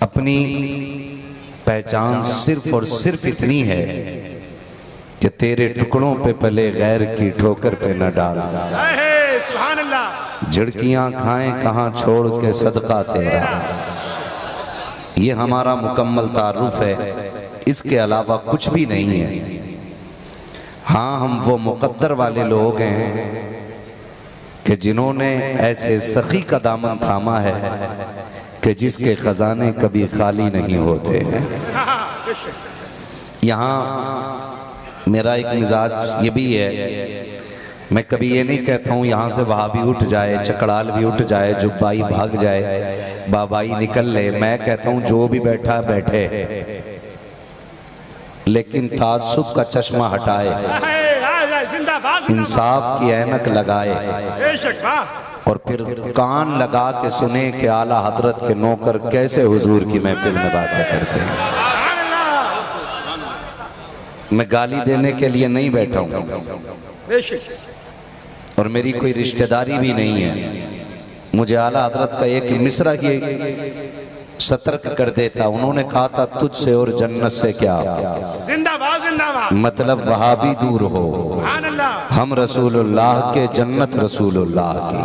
अपनी पहचान सिर्फ और सिर्फ इतनी है कि तेरे टुकड़ों पे पले गैर की ठोकर पे न डाल। सुभान अल्लाह। झिड़कियां खाएं कहां छोड़ के सदका तेरा। ये हमारा मुकम्मल तारुफ है, इसके अलावा कुछ भी नहीं है। हाँ, हम वो मुकद्दर वाले लोग हैं कि जिन्होंने ऐसे सखी का दामन थामा है कि जिसके खजाने कभी खाली नहीं होते हैं। यहाँ मेरा एक मिजाज ये भी है, मैं कभी ये नहीं कहता हूँ यहाँ से वहाबी उठ जाए, चकड़ाल भी उठ जाए, जुब्बाई भाग जाए, बाबाई निकल ले। मैं कहता हूँ जो भी बैठा बैठे, लेकिन ताज्जुब का चश्मा हटाए, इंसाफ की ऐनक लगाए और फिर कान लगा के सुने कि आला हजरत के नौकर कैसे हुजूर की महफिल में बातें करते हैं। मैं गाली देने के लिए नहीं बैठा हूँ और मेरी कोई रिश्तेदारी भी नहीं है। मुझे आला हजरत का एक मिसरा ही सतर्क कर देता। उन्होंने कहा था तुझसे और जन्नत से क्या, जिंदाबाद जिंदाबाद, मतलब वहाबी दूर हो, हम रसूलुल्लाह के, जन्नत रसूलुल्लाह की।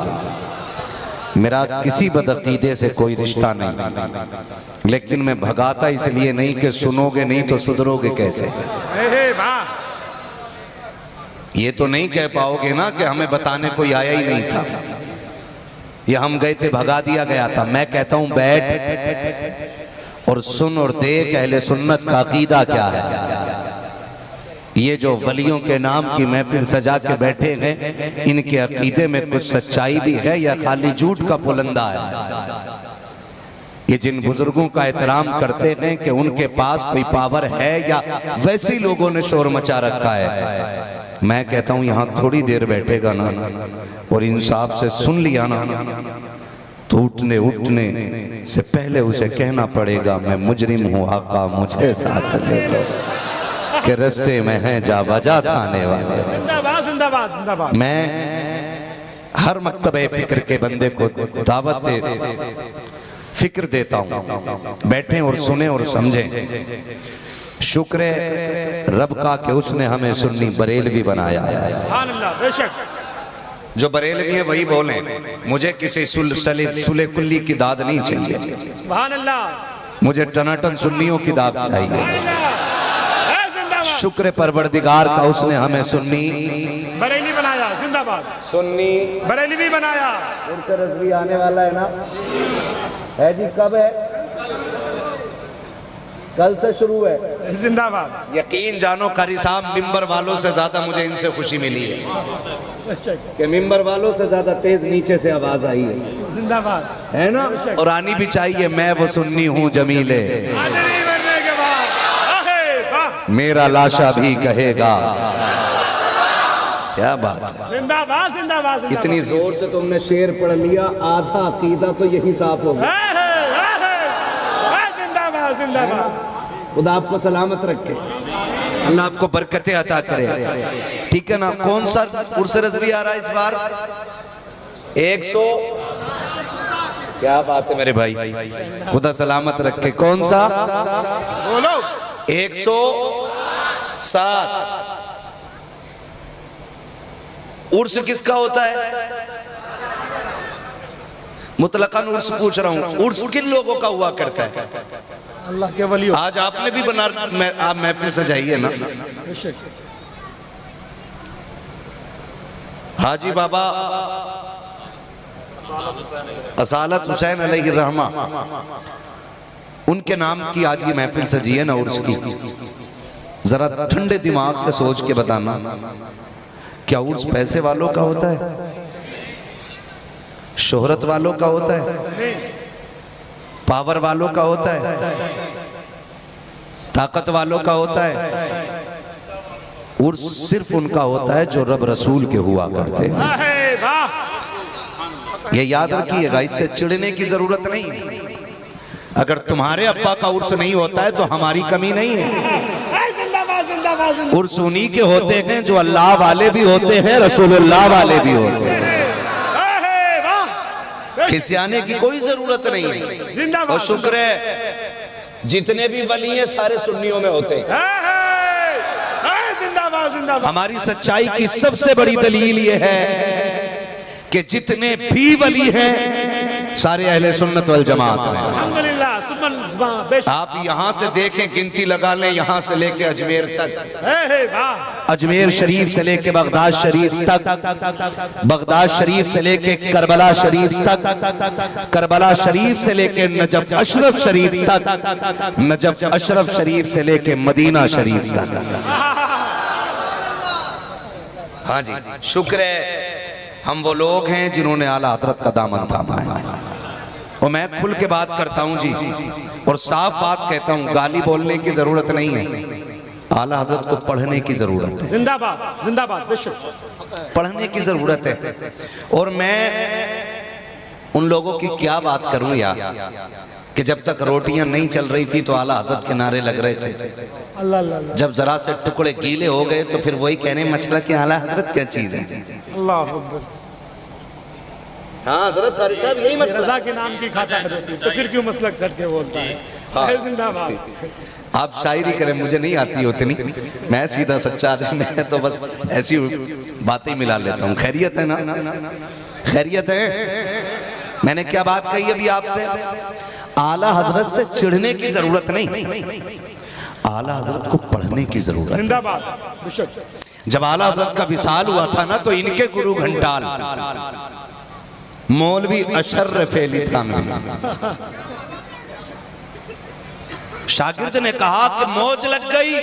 मेरा किसी बदअकीदे से कोई रिश्ता नहीं, लेकिन मैं भगाता इसलिए नहीं कि सुनोगे नहीं तो सुधरोगे कैसे। ये तो नहीं कह पाओगे ना कि हमें बताने कोई आया ही नहीं था, ये हम गए थे भगा दिया गया था। मैं कहता हूं बैठ और सुन और देख अहले सुन्नत का अकीदा क्या है। ये जो वलियों के नाम की महफिल सजा के बैठे हैं, इनके अकीदे में कुछ सच्चाई भी है या खाली झूठ का पुलंदा है। ये जिन बुजुर्गों का एहतराम करते हैं कि उनके पास कोई पावर है या वैसे ही लोगों ने शोर मचा रखा है, मैं कहता हूं यहां थोड़ी देर बैठेगा ना और इंसाफ से सुन लिया ना, तो उठने से पहले उसे कहना पड़ेगा मैं मुजरिम हूं आका, मुझे साथ ले लो कि रास्ते में है जा बजा थाने वाले। जिंदाबाद जिंदाबाद जिंदाबाद। मैं हर मकतबे फिक्र के बंदे को दावत फिक्र देता हूं, बैठे और सुने और समझें। शुक्र है रब का कि उसने हमें सुन्नी बरेलवी बनाया है। सुभान अल्लाह, बेशक। जो बरेलवी है वही बोले, मुझे किसी सुले कुल्ली की दाद नहीं चाहिए। सुभान अल्लाह। मुझे टनाटन सुन्नियों की दाद चाहिए। शुक्र परवरदिगार का उसने हमें सुन्नी बरेली बनाया। जिंदाबाद। सुन्नी बरेली भी बनाया। उनसे रज़वी आने वाला है ना, है जी, कब है? कल से शुरू है। जिंदाबाद। यकीन जानो कारी साहब, मिंबर वालों से ज्यादा मुझे इनसे खुशी मिली है कि मिंबर वालों से ज्यादा तेज नीचे से आवाज आई है। जिंदाबाद, है ना, और आनी भी चाहिए। मैं वो सुन्नी हूँ जमीले, मेरा लाशा भी कहेगा। क्या बात है। जिंदाबाद जिंदाबाद। इतनी जोर से तुमने शेर पढ़ लिया, आधा अकीदा तो यही साफ हो गया। जिंदाबाद जिंदाबाद। खुदा आपको सलामत रखे, अल्लाह आपको बरकतें अता करे। ठीक है ना। कौन सा उर्स रज़वी आ रहा है इस बार? 100। क्या बात है मेरे भाई, खुदा सलामत रखे। कौन सा? बोलो। 107। उर्स किसका होता है? मुतलकन उर्स पूछ रहा हूँ, उर्स किन लोगों का हुआ करता है? अल्लाह के वली। आज आपने भी बना आप महफिल सजाइए ना। हाजी बाबा असालत हुसैन अलैहि रहमा, उनके नाम की आज ये महफिल सजी है ना उर्स की। जरा ठंडे दिमाग से सोच के बताना, क्या उर्स पैसे वालों का होता है? शोहरत वालों का होता है? पावर वालों का होता है? ताकत वालों का होता है? उर्स सिर्फ उनका होता है जो रब रसूल के हुआ करते हैं। ये याद रखिएगा, इससे चिढ़ने की जरूरत नहीं। अगर तुम्हारे अब्बा का उर्स नहीं होता है तो हमारी कमी नहीं है। उर्स उन्हीं के होते हैं जो अल्लाह वाले भी होते हैं, रसूलुल्लाह वाले भी होते हैं। खिसियाने की कोई जरूरत नहीं है। जिंदाबाद। और शुक्र है जितने भी वली हैं सारे सुन्नियों में होते हैं। जिंदाबाद जिंदाबाद। हमारी सच्चाई की सबसे बड़ी दलील ये है कि जितने भी वली हैं सारे अहले सुन्नत वल जमात में। अल्हम्दुलिल्लाह। आप यहाँ से देखें, गिनती लगा लें, यहाँ से लेके अजमेर तक, अजमेर शरीफ से लेके बगदाद शरीफ तक, बगदाद शरीफ से लेके करबला शरीफ तक, करबला शरीफ से लेके नजफ अशरफ शरीफ तक, नजफ अशरफ शरीफ से लेके मदीना शरीफ तक। हाँ जी, शुक्र है हम वो लोग हैं जिन्होंने आला हजरत का दामन थामा है। और मैं खुल के बात करता हूं जी, और साफ बात कहता हूं, गाली बोलने की जरूरत नहीं है, आला हजरत को पढ़ने की जरूरत है। जिंदाबाद जिंदाबाद। पढ़ने की जरूरत है। और मैं उन लोगों की क्या बात करूं यार, कि जब तक रोटियां नहीं चल रही थी तो आला हजरत के नारे लग रहे थे। अल्लाह अल्लाह। जब जरा से टुकड़े गीले हो गए तो फिर वही कहने मसला कि आला हजरत क्या चीज है। अल्लाह अकबर। हाँ हजरत कारी साहब यही मसला रज़ा के नाम की खाता है रोटी, तो फिर क्यों मसलक सट के बोलता है? हाँ। जिंदाबाद। आप शायरी करें, मुझे नहीं आती उतनी, मैं सीधा सच्चा आदमी, मैं तो बस ऐसी बातें मिला लेता हूँ। खैरियत है ना? खैरियत है। मैंने क्या बात कही अभी आपसे? आला हजरत से चिढ़ने की जरूरत नहीं, आला हजरत को पढ़ने की जरूरत। जिंदाबाद। जब आला हजरत का विसाल हुआ था ना, तो इनके गुरु घंटाल मौलवी अशर्रफ अली थानवी शागिर्द ने कहा कि मौज लग गई,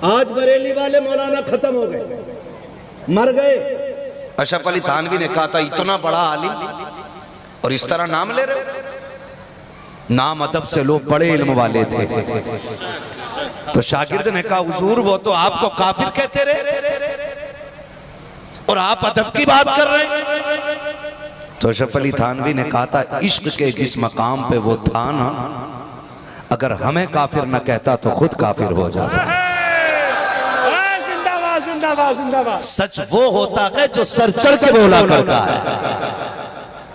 आज बरेली वाले मौलाना खत्म हो गए, मर गए। अशरफ अली थानवी ने कहा था इतना बड़ा आलिम और इस तरह नाम ले रहे। नाम अदब से लोग बड़े इल्म वाले थे। तो शागिर्द ने कहा हुजूर वो तो आपको काफिर कहते रहे और आप अदब की बात कर रहे हैं। तो अशरफ अली थानवी ने कहा था इश्क के जिस मकाम पे वो था ना, अगर हमें काफिर न कहता तो खुद काफिर हो जाता। जिंदाबाद जिंदाबाद जिंदाबाद। सच वो होता है जो सर चढ़ के बोला करता है।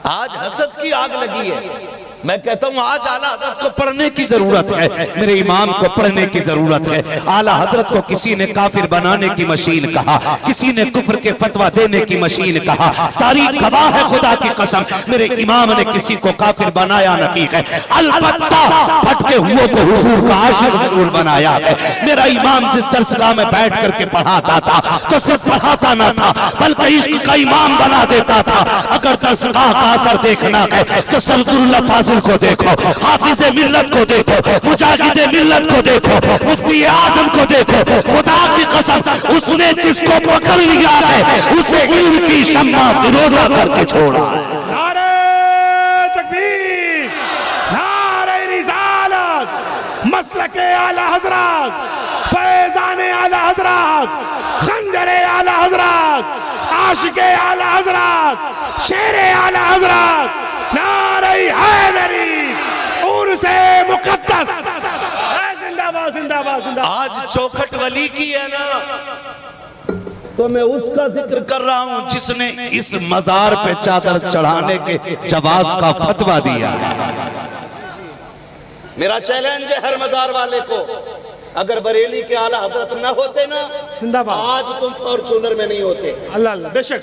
आज हसद की आग लगी है। मैं कहता हूँ आज आला हजरत को पढ़ने की जरूरत है, मेरे इमाम को पढ़ने की जरूरत है। आला हजरत को किसी ने काफिर बनाने की मशीन कहा, किसी ने कुफ्र के फतवा देने की मशीन कहा। तारीख गवाह है खुदा की कसम, मेरे इमाम ने किसी को काफिर बनाया नहीं है, अलबत्ता भटके हुओं को हुजूर का आशिक जरूर बनाया है। मेरा इमाम जिस दरसगाह में बैठ करके पढ़ाता था तो सिर्फ पढ़ाता ना था बल्कि इश्क का इमाम बना देता था। अगर दरसगाह का असर देखना है तो सरदुल्लाह को देखो, हाफिज मिल्लत को देखो, मुजाहिद मिल्लत को देखो, मुफ्ती आजम को देखो। खुदा की कसम उसने जिसको पकड़ लिया है उसे इल्म की शम्मा फिरोजा करके छोड़ा। नारे तकबीर, नारे रिसालत, मसलके आला हजरत, फैजाने आला हजरत, खंजरे आला हजरत, आशिके आला हजरत, शेरे आला हजरत, नारे हैदरी, उर्से मुकद्दस। जिंदाबाद जिंदाबाद जिंदाबाद। आज चौखट वली की है ना, तो मैं उसका जिक्र कर रहा हूं जिसने इस मजार पे चादर चढ़ाने के जवाज का फतवा दिया। मेरा चैलेंज है हर मजार वाले को, अगर बरेली के आला हजरत ना होते ना, जिंदाबाद, आज तुम फॉर्चूनर में नहीं होते। अल्लाह अल्लाह, बेशक।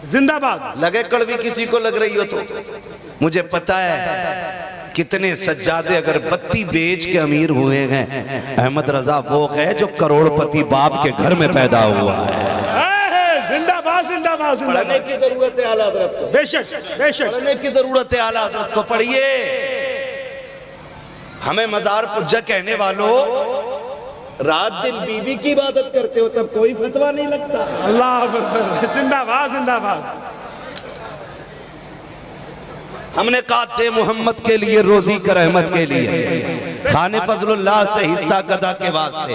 जिंदाबाद। लगे कड़वी किसी को लग रही हो तो मुझे पता है कितने सज्जादे अगर बत्ती बेच के अमीर हुए हैं। अहमद रजा वो है जो करोड़पति बाप के घर में पैदा हुआ है। जिंदाबाद जिंदाबाद। पढ़ने की जरूरत है आला हजरत को, बेशक बेशक पढ़ने की जरूरत है आला हजरत को। पढ़िए। हमें मजार पुज्जा कहने वालों, रात दिन बीवी की इबादत करते हो तब कोई फतवा नहीं लगता। अल्लाह अकबर। जिंदाबाद जिंदाबाद। हमने कहा थे मोहम्मद के लिए, रोजी कर रहमत के लिए, खाने फजलुल्लाह से हिस्सा गदा के वास्ते।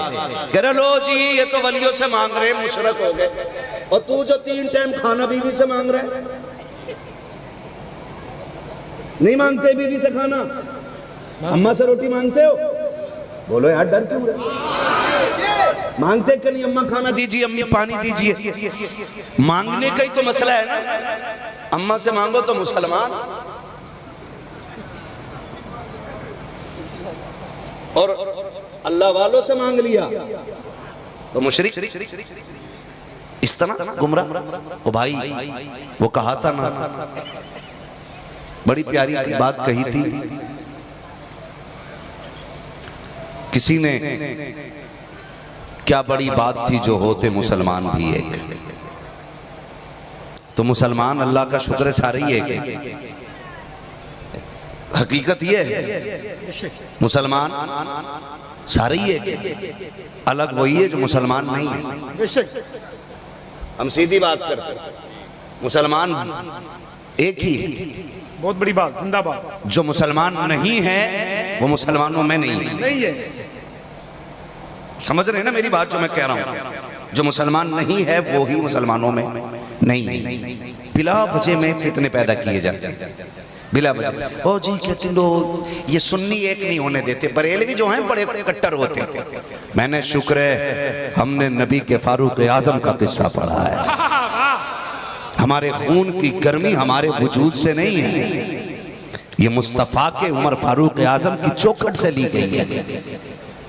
कह रहे लो जी ये तो वलियों से मांग रहे, मुशरक हो गए। और तू जो 3 टाइम खाना बीवी से मांग रहा है, नहीं मांगते बीवी से खाना, अम्मा से रोटी मांगते हो? बोलो यार डर क्यों रहे? मांगते कि नहीं अम्मा खाना दीजिए, अम्मी पानी दीजिए। मांगने का ही तो मसला है ना। अम्मा से मांगो तो मुसलमान, और अल्लाह वालों से मांग लिया तो मुशरिक। इस तरह गुमराह। ओ भाई, वो कहा था ना, बड़ी प्यारी बात कही थी किसी ने, क्या बड़ी बात थी जो होते मुसलमान भी एक। तो मुसलमान अल्लाह का शुक्र है सारे ही एक। हकीकत ये है मुसलमान सारे ही एक, अलग वही है जो मुसलमान नहीं है। हम सीधी बात करते हैं, मुसलमान एक ही है। बहुत बड़ी बात, जिंदाबाद। जो मुसलमान नहीं है वो मुसलमानों में नहीं है। समझ रहे हैं ना मेरी बात जो मैं कह रहा हूं? जो मुसलमान नहीं है वो ही मुसलमानों में नहीं है। बिला वजह में फितने पैदा किए जाते हैं, बिला वजह। ओ जी कहते लोग ये सुन्नी एक नहीं होने देते, बरेलवी जो हैं बड़े कट्टर होते हैं। मैंने शुक्र है हमने नबी के फारूक आजम का किस्सा पढ़ा है। हमारे खून की गर्मी हमारे वजूद से नहीं है, ये मुस्तफ़ा के उमर फारूक आजम की चौखट से ली गई है।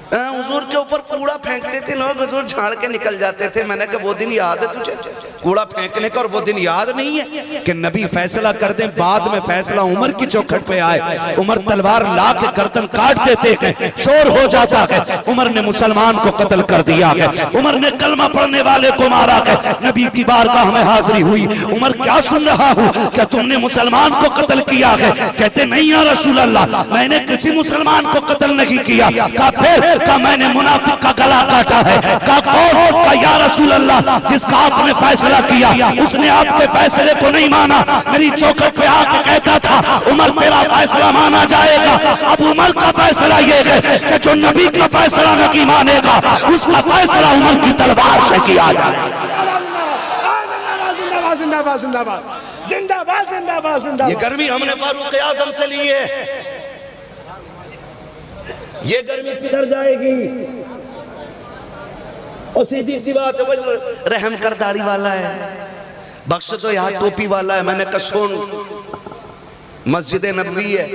हुजूर के ऊपर कूड़ा फेंकते थे लोग, हुजूर झाड़ के निकल जाते थे। मैंने कहा वो दिन याद है तुझे कूड़ा फेंकने का, और वो दिन याद नहीं है कि नबी फैसला कर दे, बाद में फैसला उमर की चौखट पे आए। उमर तलवार ला के गर्दन काट देते हैं, शोर हो जाता है, उमर ने मुसलमान को कत्ल कर दिया है। उमर ने कलमा पढ़ने वाले को मारा है। नबी की बारगाह में हाजिरी हुई, उमर क्या सुन रहा हूँ, क्या तुमने मुसलमान को कत्ल किया है? कहते नहीं या रसूल अल्लाह, मैंने किसी मुसलमान को कत्ल नहीं किया। का फिर का मैंने मुनाफिक का गला काटा है। का कौन? का या रसूल अल्लाह, जिसका आपने फैसला किया उसने आपके फैसले को नहीं माना। मेरी चौखट पे आके कहता था उमर मेरा फैसला माना जाएगा। अब उमर का फैसला ये है कि जो नबी का फैसला नहीं मानेगा उसका फैसला उमर की तलवार से किया जाए। जिंदाबाद जिंदाबाद जिंदाबाद जिंदाबाद जिंदाबाद। ये गर्मी हमने फारूक आजम से ली है, ये गर्मी किधर जाएगी? और सीधी सी बात है, रहम कर दाढ़ी वाला है, बख्श तो यहाँ टोपी वाला है। मैंने कहा सुन, मस्जिद नबवी है,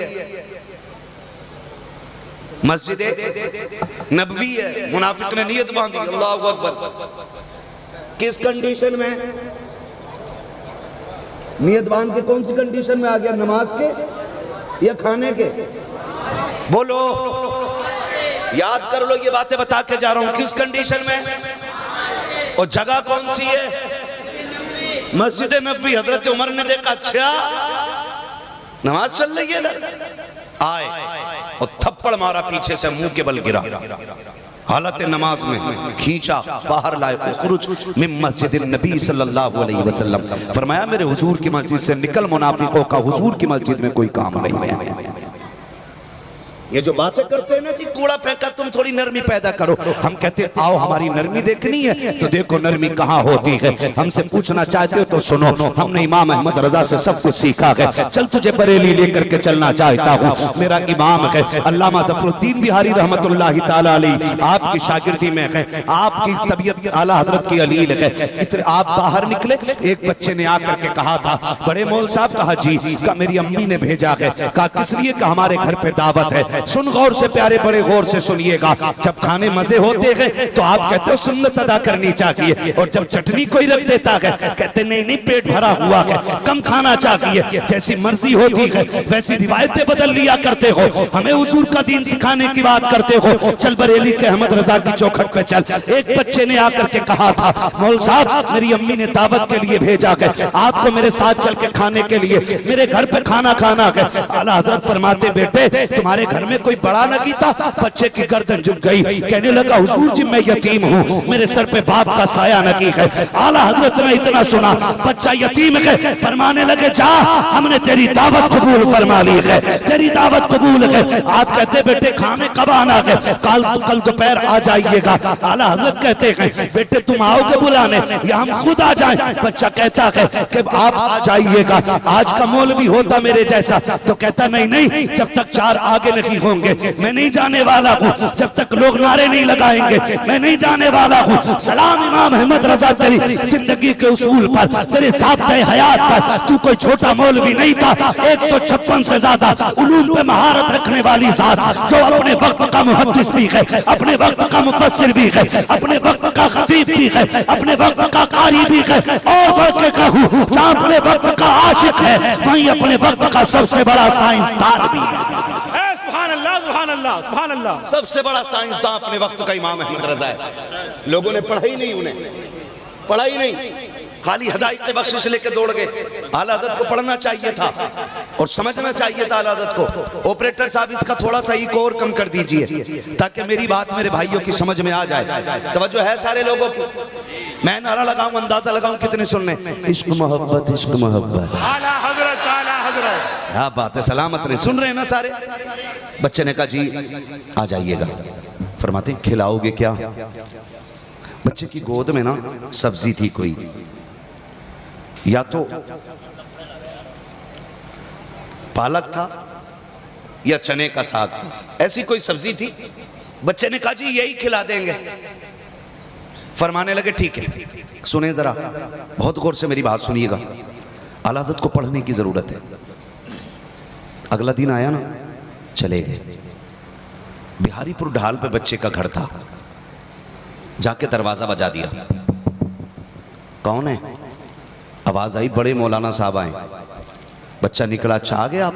मस्जिद नबवी है। मुनाफिक ने नियत बांधी, अल्लाहु अकबर। किस कंडीशन में नियत बांध के? कौन सी कंडीशन में आ गया? नमाज के या खाने के? बोलो, याद कर लो, ये बातें बता के जा रहा हूं। किस कंडीशन में? और जगह कौन सी है? मस्जिद नबवी। हजरत उमर ने देखा, अच्छा नमाज चल रही है इधर, आए और थप्पड़ मारा पीछे से, मुंह के बल गिरा, हालत नमाज में खींचा, बाहर लाए। खुरुज मिन मस्जिद नबी सल्लल्लाहु अलैहि वसल्लम, फरमाया मेरे हुजूर की मस्जिद से निकल, मुनाफिकों का हुजूर की मस्जिद में कोई काम नहीं है। ये जो बातें करते हैं ना कि कूड़ा फेंका, तुम थोड़ी नरमी पैदा करो। हम कहते आओ हमारी नरमी देखनी है तो देखो नरमी कहाँ होती है। हमसे पूछना चाहते हो तो सुनो, हमने इमाम अहमद रजा से सब कुछ सीखा है। चल तुझे बरेली लेकर के चलना चाहता हूँ। मेरा इमाम है अल्लामा ज़फरुद्दीन बिहारी रहमतुल्लाहि ताला अलैहि, आपकी शागिर्दी में है, आपकी तबीयत आला हजरत की अलील है। इतने आप बाहर निकले, एक बच्चे ने आकर के कहा था, बड़े मौल साहब। कहा जी, का मेरी अम्मी ने भेजा है। कहा किस लिए? का हमारे घर पे दावत है। सुन गौर से प्यारे, बड़े गौर से सुनिएगा। जब खाने मजे होते हैं तो आप कहते हो सुन्नत अदा करनी चाहिए, और जब चटनी कोई रख देता है कहते नहीं नहीं पेट भरा हुआ है, कम खाना चाहिए। जैसी मर्जी होती है वैसी रिवायतें बदल लिया करते हो, हमें हुजूर का दीन सिखाने की बात करते हो। चल बरेली के अहमद रजा की चौखट पे चल। एक बच्चे ने आकर के कहा था, मौल साहब मेरी अम्मी ने दावत के लिए भेजा है, आपको मेरे साथ चल के खाने के लिए, मेरे घर पे खाना खाना है। आला हजरत फरमाते, बेटे तुम्हारे घर में कोई बड़ा नगी था? बच्चे की गर्दन झुक गई, कहने लगा हुजूर जी मैं यतीम हूँ, मेरे सर पे बाप का साया नगी है। आला हजरत ने इतना सुना, बच्चा यतीम है, फरमाने लगे जा हमने तेरी दावत कबूल फरमा ली है, तेरी दावत कबूल है। आप कहते बेटे खाने कब आना है? कल दोपहर आ जाइएगा। आला हजरत कहते हैं बेटे तुम आओगे बुलाने या हम खुद आ जाए? बच्चा कहता है कि आप आ जाइएगा। आज का मौलवी होता मेरे जैसा तो कहता नहीं नहीं, जब तक चार आगे नहीं नहीं होंगे। मैं नहीं जाने वाला हूँ जब तक लोग नारे नहीं लगाएंगे। मैं नहीं जाने वाला हूँ सलाम इमाम अहमद रजा तेरी जिंदगी के उसूल पर, तेरे ज़ाब्ते हयात पर। तू कोई छोटा मौलवी नहीं था, 156 से ज्यादा उलूम पे महारत रखने वाली जात, जो अपने वक्त का मुहद्दिस भी है, अपने वक्त का मुफस्सिर भी है, अपने वक्त का खतीब भी है, अपने वक्त का कारी भी है, और बढ़ के कहूँ जहाँ अपने वक्त का आशिक है वहीं अपने वक्त का सबसे बड़ा साइंसदान भी है। सुभान अल्लाह, सुभान अल्लाह, सुभान अल्लाह। सबसे बड़ा साइंसदान अपने वक्त का इमाम अहमद रजा है। लोगों ने पढ़ा ही नहीं, उन्हें पढ़ा ही नहीं, खाली हिदायत के बख्शिश लेके दौड़ गए। आला हज़रत को पढ़ना चाहिए था और समझना चाहिए था आला हज़रत को। ऑपरेटर साहब इसका थोड़ा सा ही और कम कर दीजिए ताकि मेरी बात मेरे भाइयों की समझ में आ जाए। तवज्जो है सारे लोगों की? मैं नारा लगाऊं, अंदाजा लगाऊं कितने सुनने। इश्क मोहब्बत, इश्क मोहब्बत, आला हजरत, आला हजरत। क्या बात है, सलामत नहीं सुन रहे हैं ना सारे? बच्चे ने कहा जी आ जाइएगा। फरमाते खिलाओगे क्या? बच्चे की गोद में ना सब्जी थी कोई, या तो पालक था या चने का साग था, ऐसी कोई सब्जी थी। बच्चे ने कहा जी यही खिला देंगे। फरमाने लगे ठीक है। सुने जरा, बहुत गौर से मेरी बात सुनिएगा, आला हज़रत को पढ़ने की जरूरत है। अगला दिन आया ना, चले गए। बिहारीपुर ढाल पे बच्चे का घर था। जाके दरवाजा बजा दिया। कौन है? आवाज आई बड़े मौलाना साहब आए। बच्चा निकला, अच्छा आ गए आप,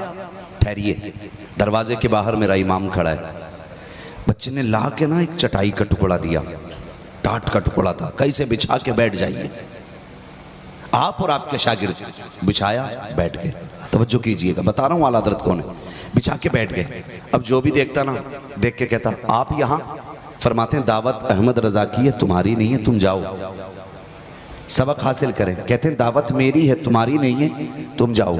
ठहरिए। दरवाजे के बाहर मेरा इमाम खड़ा है। बच्चे ने ला के ना एक चटाई का टुकड़ा दिया, टाट का टुकड़ा था, कैसे बिछा के बैठ जाइए आप और आपके शागिर्द। बिछाया, बैठ गए। तवज्जो कीजिएगा, बता रहा हूँ आला हज़रत कौन है। बिछा के बैठ गए। अब जो भी देखता ना, देख के कहता आप यहाँ? फरमाते हैं दावत अहमद रजा की है, तुम्हारी नहीं है, तुम जाओ सबक हासिल करें। कहते हैं दावत मेरी है, तुम्हारी नहीं है, तुम जाओ।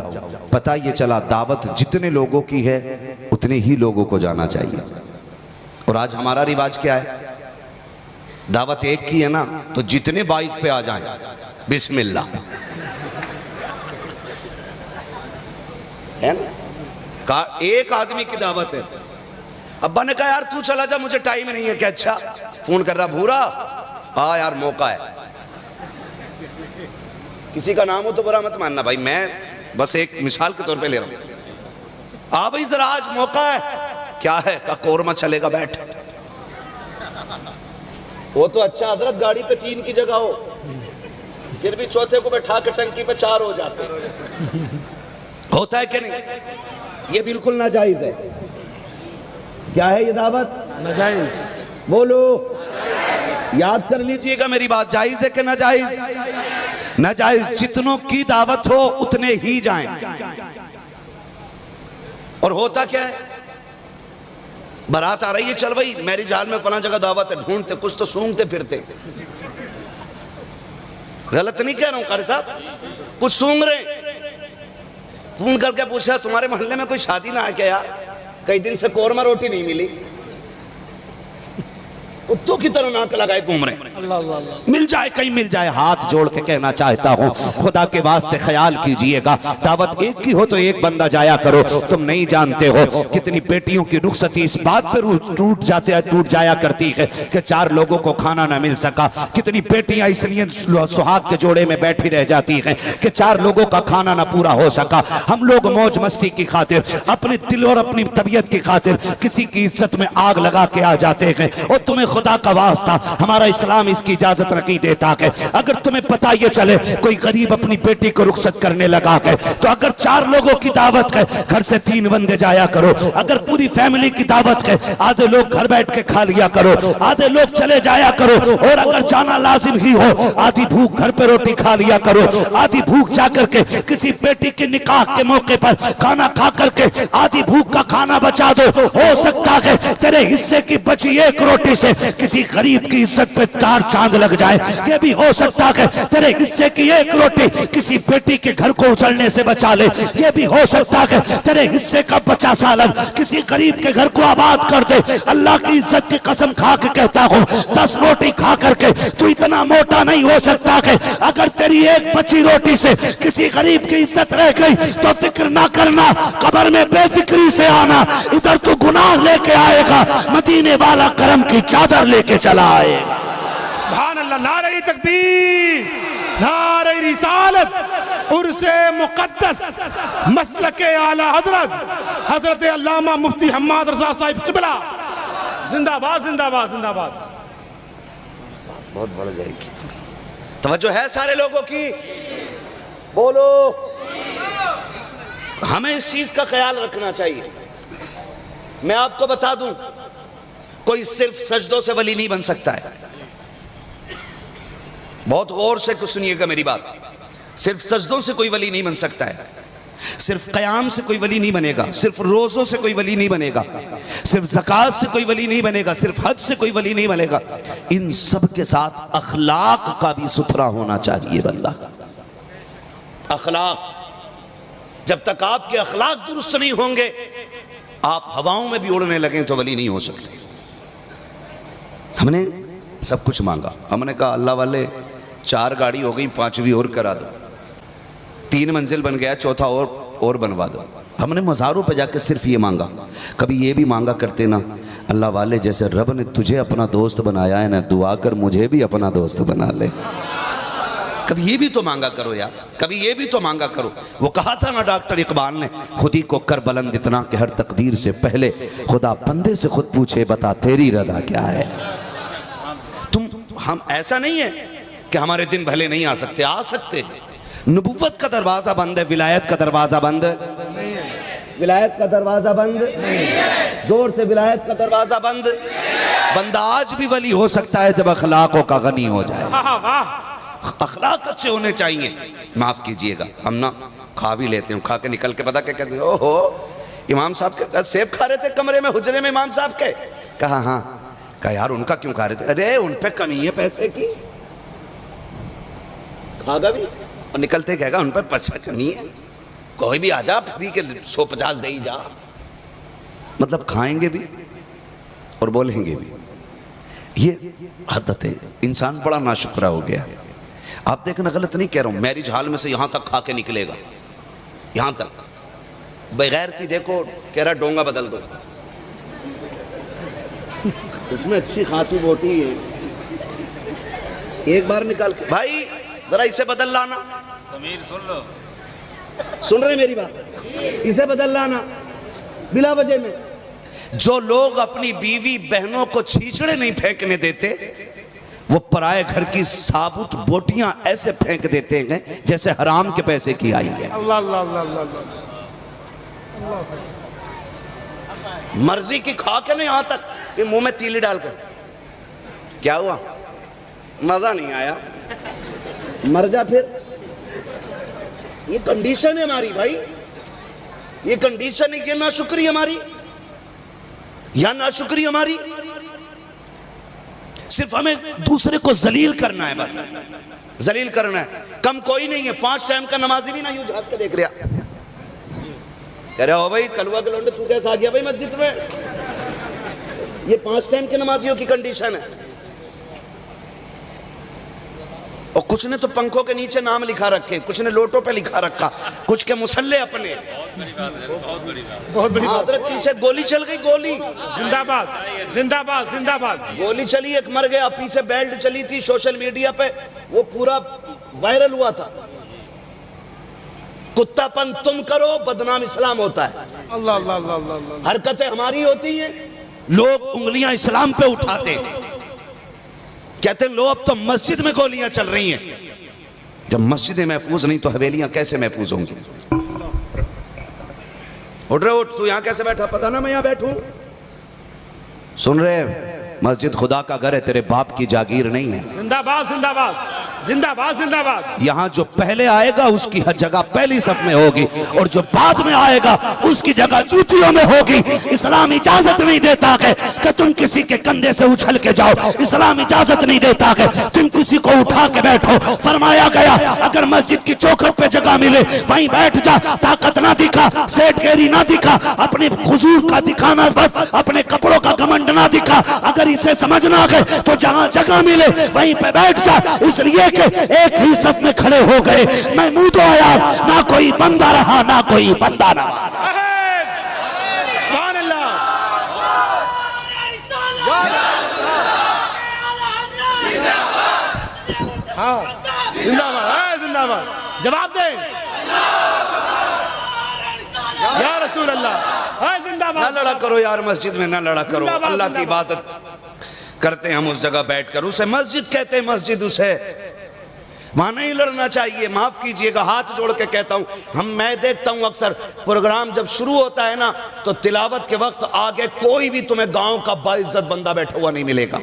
पता ये चला दावत जितने लोगों की है उतने ही लोगों को जाना चाहिए। और आज हमारा रिवाज क्या है? दावत एक की है ना, तो जितने बाइक पे आ जाएं बिस्मिल्लाह, है ना? एक आदमी की दावत है। अब्बा ने कहा यार तू चला जा, मुझे टाइम नहीं है। क्या अच्छा? फोन कर रहा भूरा, हाँ यार मौका है। किसी का नाम हो तो बुरा मत मानना भाई, मैं बस एक मिसाल के तौर पे ले रहा हूं। आ भाई जरा आज मौका है। क्या है? का कोरमा चलेगा, बैठ। वो तो अच्छा हजरत गाड़ी पे 3 की जगह हो, फिर भी चौथे को बैठा के टंकी पे 4 हो जाते। होता है कि नहीं? ये बिल्कुल नाजायज है। क्या है ये दावत? नाजायज। बोलो, याद कर लीजिएगा मेरी बात। जायज है कि नाजायज? नाजायज। जितनों की दावत हो उतने ही जाएं। और होता क्या है, बारात आ रही है, चल भाई मैरिज हॉल में फला जगह दावत है, ढूंढते कुछ तो सूंघते फिरते। गलत नहीं कह रहा हूं कारी साहब, कुछ सूंघ रहे। फोन करके पूछा तुम्हारे मोहल्ले में कोई शादी ना है क्या यार? कई दिन से कोरमा रोटी नहीं मिली। कुत्तों की तरह नाक लगाए घूम रहे हैं। मिल जाए कहीं मिल जाए। हाथ जोड़ के कहना चाहता हूँ खुदा के वास्ते ख्याल कीजिएगा, दावत एक की हो तो एक बंदा जाया करो। तुम नहीं जानते हो कितनी बेटियों की रुखसती इस बात पर टूट जाया करती है कि 4 लोगों को खाना ना मिल सका। कितनी बेटियां इसलिए सुहाग के जोड़े में बैठी रह जाती हैं कि 4 लोगों का खाना ना पूरा हो सका। हम लोग मौज मस्ती की खातिर, अपने दिल और अपनी तबीयत की खातिर किसी की इज्जत में आग लगा के आ जाते हैं। और तुम्हें खुदा का वास्ता, हमारा इस्लाम इसकी इजाजत नहीं देता है। अगर तुम्हें पता ये चले कोई गरीब अपनी बेटी को रुखसत करने लगा है, तो अगर 4 लोगों की दावत है, घर से 3 बंदे जाया करो। अगर पूरी फैमिली की दावत है, आधे लोग घर बैठ के खा लिया करो, आधे लोग चले जाया करो। और अगर जाना लाजिम ही हो, आधी भूख घर पे रोटी खा लिया करो, आधी भूख जाकर के किसी बेटी के निकाह के मौके पर खाना खा करके आधी भूख का खाना बचा दो। हो सकता है तेरे हिस्से की बची एक रोटी से किसी गरीब की इज्जत पे 4 चांद लग जाए। ये भी हो सकता है तेरे हिस्से की एक रोटी किसी बेटी के घर को उजड़ने से बचा ले। ये भी हो सकता है तेरे हिस्से का 50 सालन किसी गरीब के घर को आबाद कर दे। अल्लाह की इज्जत की कसम खा के कहता हूँ 10 रोटी खा करके तू इतना मोटा नहीं हो सकता है। अगर तेरी एक बची रोटी से किसी गरीब की इज्जत रह गई तो फिक्र ना करना, कब्र में बेफिक्री से आना। इधर तू गुनाह लेके आएगा, मदीने वाला करम की चादर लेके चला आएगा। सुभान अल्लाह, नारे तकबीर, नारे रिसालत, उर्से मुक़द्दस, मसलके आला हजरत हजरत अल्लामा मुफ्ती हम्माद रज़ा साहिब क़िबला जिंदाबाद जिंदाबाद जिंदाबाद। बहुत बढ़ जाएगी। तवज्जो है सारे लोगों की? बोलो। हमें इस चीज का ख्याल रखना चाहिए। मैं आपको बता दूं, कोई सिर्फ सजदों से वली नहीं बन सकता है। बहुत गौर से कुछ सुनिएगा मेरी बात। सिर्फ सजदों से कोई वली नहीं बन सकता है, सिर्फ क़याम से कोई वली नहीं बनेगा, सिर्फ रोज़ों से कोई वली नहीं बनेगा, सिर्फ ज़कात से कोई वली नहीं बनेगा, सिर्फ हज से कोई वली नहीं बनेगा। इन सब के साथ अखलाक का भी सुथरा होना चाहिए बंदा। अखलाक, जब तक आपके अखलाक दुरुस्त नहीं होंगे, आप हवाओं में भी उड़ने लगें तो वली नहीं हो सकते। हमने सब कुछ मांगा, हमने कहा अल्लाह वाले 4 गाड़ी हो गई, 5वीं और करा दो, 3 मंजिल बन गया, 4था और बनवा दो। हमने मज़ारों पे जाके सिर्फ ये मांगा। कभी ये भी मांगा करते ना, अल्लाह वाले जैसे रब ने तुझे अपना दोस्त बनाया है ना, दुआ कर मुझे भी अपना दोस्त बना ले। कभी ये भी तो मांगा करो यार, कभी ये भी तो मांगा करो। वो कहा था ना डॉक्टर इकबाल ने, खुदी को कर बुलंद इतना कि हर तकदीर से पहले खुदा बंदे से खुद पूछे बता तेरी रजा क्या है। हम ऐसा नहीं है कि हमारे दिन भले नहीं आ सकते, आ सकते हैं। नबुव्वत का दरवाजा बंद है, विलायत का दरवाजा बंद है। विलायत का दरवाजा बंद है, जोर से विलायत का दरवाजा बंद। बंदा आज भी वली हो सकता है जब अखलाकों का गनी हो जाए। अखलाक अच्छे होने चाहिए। माफ कीजिएगा, हम ना खा भी लेते हैं, खा के निकल के पता क्या कहते हैं, ओहो इमाम साहब के सेब खा रहे थे कमरे में, हुजरे में इमाम साहब के। कहा हाँ, कहा यार उनका क्यों खा रहे थे? अरे उन पे कमी है पैसे की, खागा भी और निकलते कहेगा उन पर पैसा कमी है, कोई भी आ जा फ्री के 150 दे ही जा। मतलब खाएंगे भी और बोलेंगे भी। ये आदत है। इंसान बड़ा नाशुक्रा हो गया। आप देखना, गलत नहीं कह रहा हूं, मैरिज हॉल में से यहां तक खा के निकलेगा, यहां तक। बेगैरती देखो, कह रहा डोंगा बदल दो, उसमें अच्छी खासी बोटी है, एक बार निकाल के भाई जरा इसे बदल लाना। समीर सुन लो, सुन रहे मेरी बात? इसे बदल लाना बिला वजह में। जो लोग अपनी बीवी बहनों को छींचड़े नहीं फेंकने देते, वो पराये घर की साबुत बोटियां ऐसे फेंक देते हैं जैसे हराम के पैसे की आई है। अल्लाह अल्लाह अल्लाह अल्लाह। मर्जी की खा के नहीं, यहां तक कि मुंह में तीली डालकर। क्या हुआ? मजा नहीं आया, मर जा फिर। ये कंडीशन है हमारी भाई, ये कंडीशन है। ये नाशुक्री हमारी, या नाशुक्री हमारी। सिर्फ हमें दूसरे को जलील करना है, बस जलील करना है। कम कोई नहीं है। 5 टाइम का नमाजी भी ना यूं झाँक के देख रहा, कह रहे हो भाई कलवा के लौंडे तू कैसे आ गया भाई मस्जिद में। ये 5 टाइम के नमाजियों की कंडीशन है। और कुछ ने तो पंखों के नीचे नाम लिखा रखे, कुछ ने लोटों पे लिखा रखा, कुछ के मुसल्ले अपने। बहुत बड़ी बात। हजरत पीछे गोली चल गई, गोली। जिंदाबाद जिंदाबाद जिंदाबाद। गोली चली, एक मर गया। पीछे बेल्ट चली थी सोशल मीडिया पे, वो पूरा वायरल हुआ था। कुत्तापन तुम करो, बदनाम इस्लाम होता है। अल्लाह अल्लाह अल्लाह अल्लाह। हरकतें हमारी होती हैं, लोग उंगलियां इस्लाम पे उठाते हैं, कहते हैं लो अब तो मस्जिद में गोलियां चल रही हैं। जब मस्जिदें महफूज नहीं तो हवेलियां कैसे महफूज होंगी? उठ रहे उठ, तू यहां कैसे बैठा? पता ना मैं यहां बैठूं। सुन रहे, मस्जिद खुदा का घर है, तेरे बाप की जागीर नहीं है। जिंदाबाद जिंदाबाद जिंदाबाद जिंदाबाद। यहाँ जो पहले आएगा उसकी हर जगह पहली सफ में होगी, और जो बाद में आएगा उसकी जगह जूतियों में होगी। इस्लाम इजाजत नहीं देता है कि तुम किसी के कंधे से उछल के जाओ, इस्लाम इजाजत नहीं देता है तुम किसी को उठा के बैठो। फरमाया गया अगर मस्जिद की चौखट पे जगह मिले वहीं बैठ जा, ताकत ना दिखा, सेठगिरी ना दिखा, अपने हुजूर का दिखाना बस, अपने कपड़ों का घमंड ना दिखा। अगर इसे समझना है तो जहाँ जगह मिले वहीं पे बैठ जा, इसलिए कि एक ही सफ में खड़े हो गए। मैं मुंह तो आया, ना कोई बंदा रहा ना कोई बंदा नवाज। सुभान अल्लाह। हाँ जिंदाबाद जिंदाबाद। जवाब दें या रसूल अल्लाह। हाँ जिंदाबाद। ना लड़ा करो यार मस्जिद में, ना लड़ा करो। अल्लाह की इबादत करते हैं हम उस जगह बैठकर, उसे मस्जिद कहते हैं। मस्जिद उसे वहां नहीं लड़ना चाहिए। माफ कीजिएगा, हाथ जोड़ के कहता हूं। मैं देखता हूं अक्सर प्रोग्राम जब शुरू होता है ना, तो तिलावत के वक्त आगे कोई भी तुम्हें गांव का बाइज्जत बंदा बैठा हुआ नहीं मिलेगा।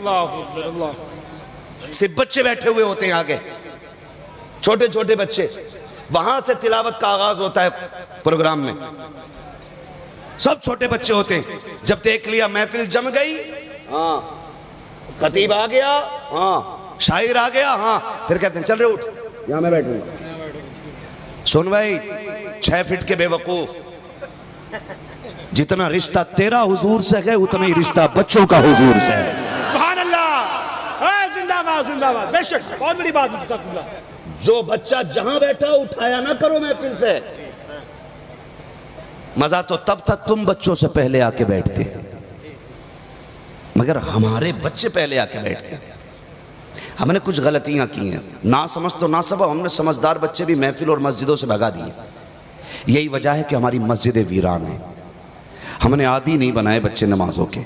सिर्फ बच्चे बैठे हुए होते हैं आगे, छोटे छोटे बच्चे। वहां से तिलावत का आगाज होता है प्रोग्राम में, सब छोटे बच्चे होते हैं। जब देख लिया महफिल जम गई, हाँ खतीब आ गया, हाँ शायर आ गया, हाँ फिर कहते हैं चल रहे उठ, यहां मैं बैठूंगा। सुन भाई 6 फीट के बेवकूफ, जितना रिश्ता तेरा हुजूर से है उतना ही रिश्ता बच्चों का हुजूर से है। सुभान अल्लाह। जिंदाबाद जिंदाबाद। बेशक बहुत बड़ी बात मुझे साथ। जो बच्चा जहां बैठा उठाया ना करो महफिल से। मजा तो तब तक तुम बच्चों से पहले आके बैठते, मगर हमारे बच्चे पहले आके बैठते। हमने कुछ गलतियां की हैं, ना समझ तो ना सब, हमने समझदार बच्चे भी महफिल और मस्जिदों से भगा दिए। यही वजह है कि हमारी मस्जिदें वीरान हैं। हमने आदी नहीं बनाए बच्चे नमाजों के।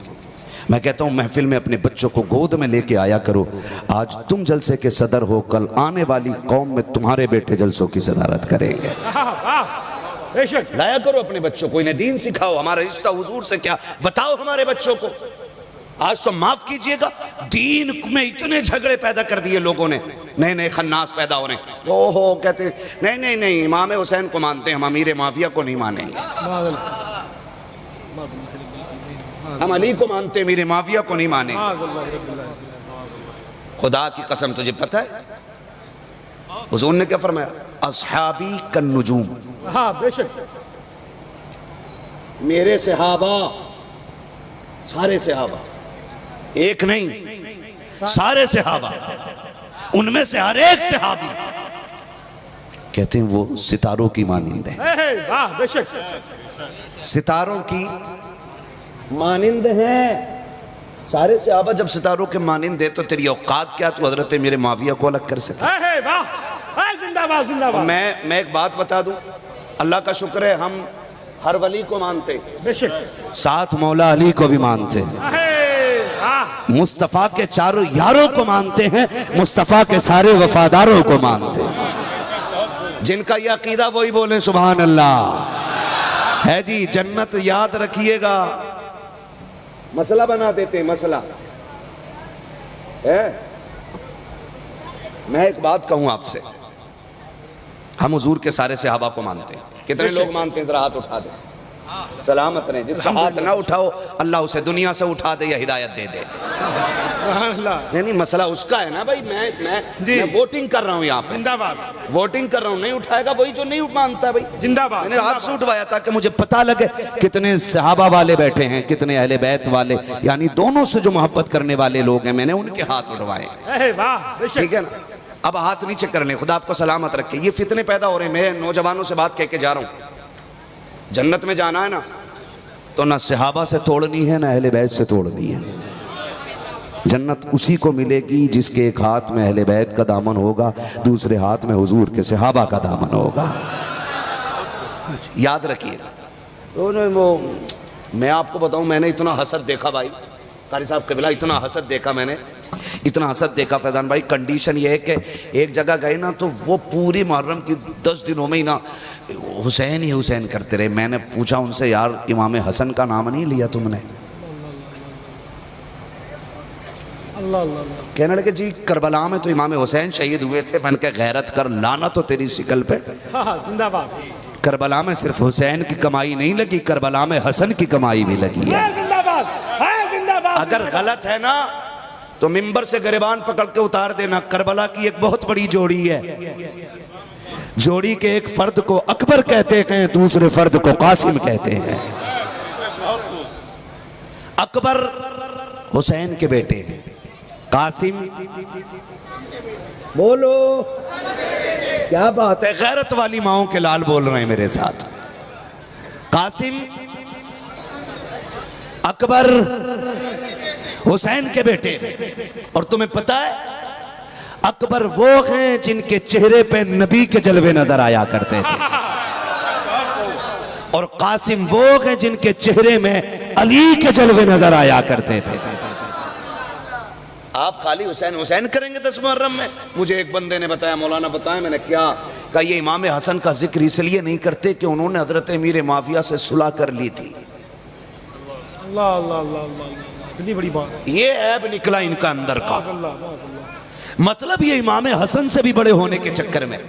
मैं कहता हूं महफिल में अपने बच्चों को गोद में लेके आया करो। आज तुम जलसे के सदर हो, कल आने वाली कौम में तुम्हारे बेटे जलसों की सदारत करेंगे। लाया करो अपने बच्चों को, इन्हें दीन सिखाओ, हमारा रिश्ता हुजूर से क्या बताओ हमारे बच्चों को। आज तो माफ कीजिएगा, दीन में इतने झगड़े पैदा कर दिए लोगों ने, नए नए खन्नास पैदा हो रहे हैं। ओहो कहते हैं नहीं नहीं नहीं, इमाम हुसैन को मानते हैं, हम अमीर माफिया को नहीं मानेंगे। हम अली को मानते हैं, मीर माफिया को नहीं मानेंगे। खुदा की कसम तुझे पता है हुजूर ने क्या फरमाया? अस्हाबी कन्नुजूम। हाँ बेशक। मेरे सहाबा, सारे सहाबा, एक नहीं सारे सहाबा, उनमें से हर एक सहाबी कहते हैं वो सितारों की मानिंद है। वाह बेशक। सितारों की मानिंद है सारे सहाबा। जब सितारों के मानिंद है तो तेरी औकात क्या तू हजरत मेरे माविया को अलग कर सके? जिंदाबाद जिंदाबाद। मैं एक बात बता दूं, अल्लाह का शुक्र है हम हर वली को मानते, साथ मौला अली को भी मानते हैं, मुस्तफ़ा के चारों यारों को मानते हैं, मुस्तफ़ा के सारे वफादारों को मानते हैं। जिनका यह अकीदा वही बोले सुभान अल्लाह। है जी, जन्नत याद रखिएगा, मसला बना देते हैं, मसला है। मैं एक बात कहूं आपसे, हम हुजूर के सारे सहाबा को मानते हैं। कितने लोग मानते हैं? जरा हाथ उठा दे, सलामत रहे। जिसका हाथ ना उठाओ अल्लाह उसे दुनिया से उठा दे या हिदायत दे दे। नहीं नहीं, मसला उसका है ना भाई। मैं वोटिंग कर रहा हूँ यहाँ पे, जिंदाबाद वोटिंग कर रहा हूँ। नहीं उठाएगा वही जो नहीं मानता भाई, जिंदाबाद। मैंने हाथ से उठवाया ताकि मुझे पता लगे कितने सहाबा वाले बैठे हैं, कितने अहले बैत वाले, यानी दोनों से जो मोहब्बत करने वाले लोग हैं, मैंने उनके हाथ उठवाए। ठीक है ना? अब हाथ नीचे करने, खुदा आपको सलामत रखे। ये फितने पैदा हो रहे हैं। मैं नौजवानों से बात कह के जा रहा हूँ, जन्नत में जाना है ना तो ना सहाबा से तोड़नी है ना अहले बैत से तोड़नी है। जन्नत उसी को मिलेगी जिसके एक हाथ में अहले बैत का दामन होगा, दूसरे हाथ में हुजूर के सहाबा का दामन होगा। याद रखिए। वो मैं आपको बताऊं, मैंने इतना हसद देखा भाई, कारी साहब कबिला, इतना हसद देखा मैंने, इतना हसद देखा फैजान भाई। कंडीशन ये है कि एक जगह गए ना तो वो पूरी मुहर्रम की 10 दिनों में ही ना हुसैन ही हुसैन करते रहे। मैंने पूछा उनसे, यार इमाम हसन का नाम नहीं लिया तुमने? कहने लगे जी करबला में तो इमाम हुसैन शहीद हुए थे। मैंने कहा गैरत कर, लाना तो तेरी शिकल पे। जिंदाबाद। करबला में सिर्फ हुसैन की कमाई नहीं लगी, करबला में हसन की कमाई भी लगी है। जिंदाबाद। अगर गलत है ना तो मिंबर से गिरबान पकड़ के उतार देना। करबला की एक बहुत बड़ी जोड़ी है, जोड़ी के एक फर्द को अकबर कहते हैं, दूसरे फर्द को कासिम कहते हैं। अकबर हुसैन के बेटे हैं, कासिम बोलो क्या बात है, गैरत वाली माओं के लाल बोल रहे हैं मेरे साथ। कासिम अकबर हुसैन के बेटे। और तुम्हें पता है अकबर वो हैं जिनके चेहरे पे नबी के जलवे नजर आया करते थे, और कासिम वो हैं जिनके चेहरे में अली के जलवे नजर आया करते थे। आप खाली हुसैन हुसैन करेंगे 10 मुहर्रम में? मुझे एक बंदे ने बताया, मौलाना बताया। मैंने क्या कहा, ये इमाम हसन का जिक्र इसलिए नहीं करते कि उन्होंने हजरत अमीर माविया से सुलह कर ली थी। अल्लाह अल्लाह अल्लाह, इतनी बड़ी बात। ये ऐब निकला इनका अंदर का, मतलब ये इमाम हसन से भी बड़े होने के चक्कर में।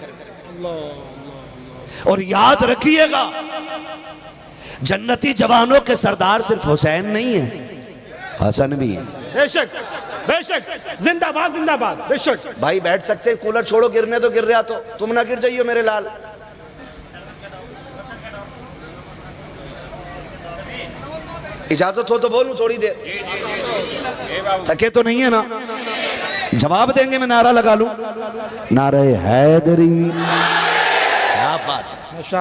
और याद रखिएगा जन्नती जवानों के सरदार सिर्फ हुसैन नहीं है, हसन भी है। बेशक बेशक, जिंदाबाद जिंदाबाद, बेशक। भाई बैठ सकते हैं, कूलर छोड़ो, गिरने तो गिर रहा, तो तुम ना गिर जाइयो मेरे लाल। इजाजत हो तो बोलूं थोड़ी देर, थके तो नहीं है ना? जवाब देंगे, मैं नारा लगा लूं, नारे हैदरी। क्या बात है,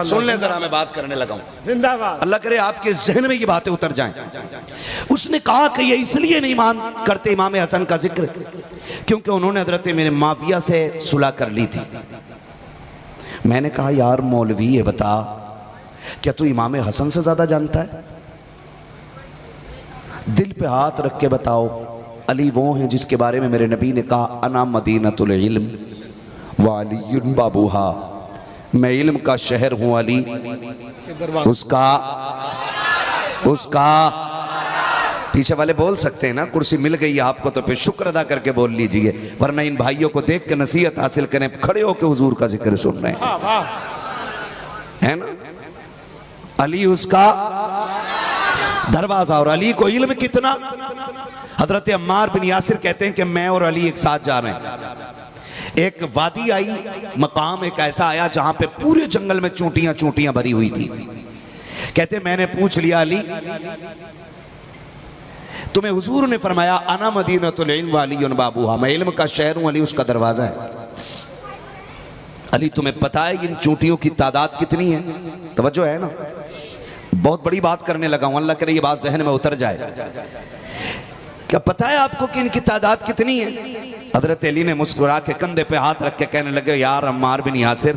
सुन ले जरा, मैं बात करने लगा हूं। जिंदाबाद। अल्लाह करे आपके जहन में ये बातें उतर जाएं। उसने कहा कि ये इसलिए नहीं मान करते इमाम हसन का जिक्र क्योंकि उन्होंने हजरत मेरे माविया से सुलह कर ली थी। मैंने कहा यार मौलवी ये बता, क्या तू इमाम हसन से ज्यादा जानता है? दिल पे हाथ रख के बताओ, अली वो हैं जिसके बारे में मेरे नबी ने कहा अना मदीनतुल इल्म व अलीयुन बाबूहा, मैं इल्म का शहर हूं, अली उसका पीछे वाले बोल सकते हैं ना, कुर्सी मिल गई आपको तो फिर शुक्र अदा करके बोल लीजिए, वरना इन भाइयों को देख के नसीहत हासिल करें, खड़े होकर हुजूर का जिक्र सुन रहे हैं, है ना? अली उसका दरवाजा, और अली को इल्म कितना। हजरत अम्मार बिन यासिर कहते हैं कि मैं और अली एक साथ जा रहे हैं, एक वादी आई, मकाम एक ऐसा आया जहां पे पूरे जंगल में चूंटियां चूंटियां भरी हुई थी। कहते मैंने पूछ लिया अली तुम्हें हुजूर ने फरमाया अना मदीनतुल इल्म व अलीयुन बाबूहा, मैं इल्म का शहर हूं, अली उसका दरवाजा है। अली तुम्हें पता है इन चूंटियों की तादाद कितनी है? तवज्जो है ना, बहुत बड़ी बात करने लगा हूं, अल्लाह करे ये बात जहन में उतर जाए। क्या पता है आपको कि इनकी तादाद कितनी है? हजरत अली ने मुस्कुरा के कंधे पे हाथ रख के कहने लगे यार अम्मार बिन यासिर,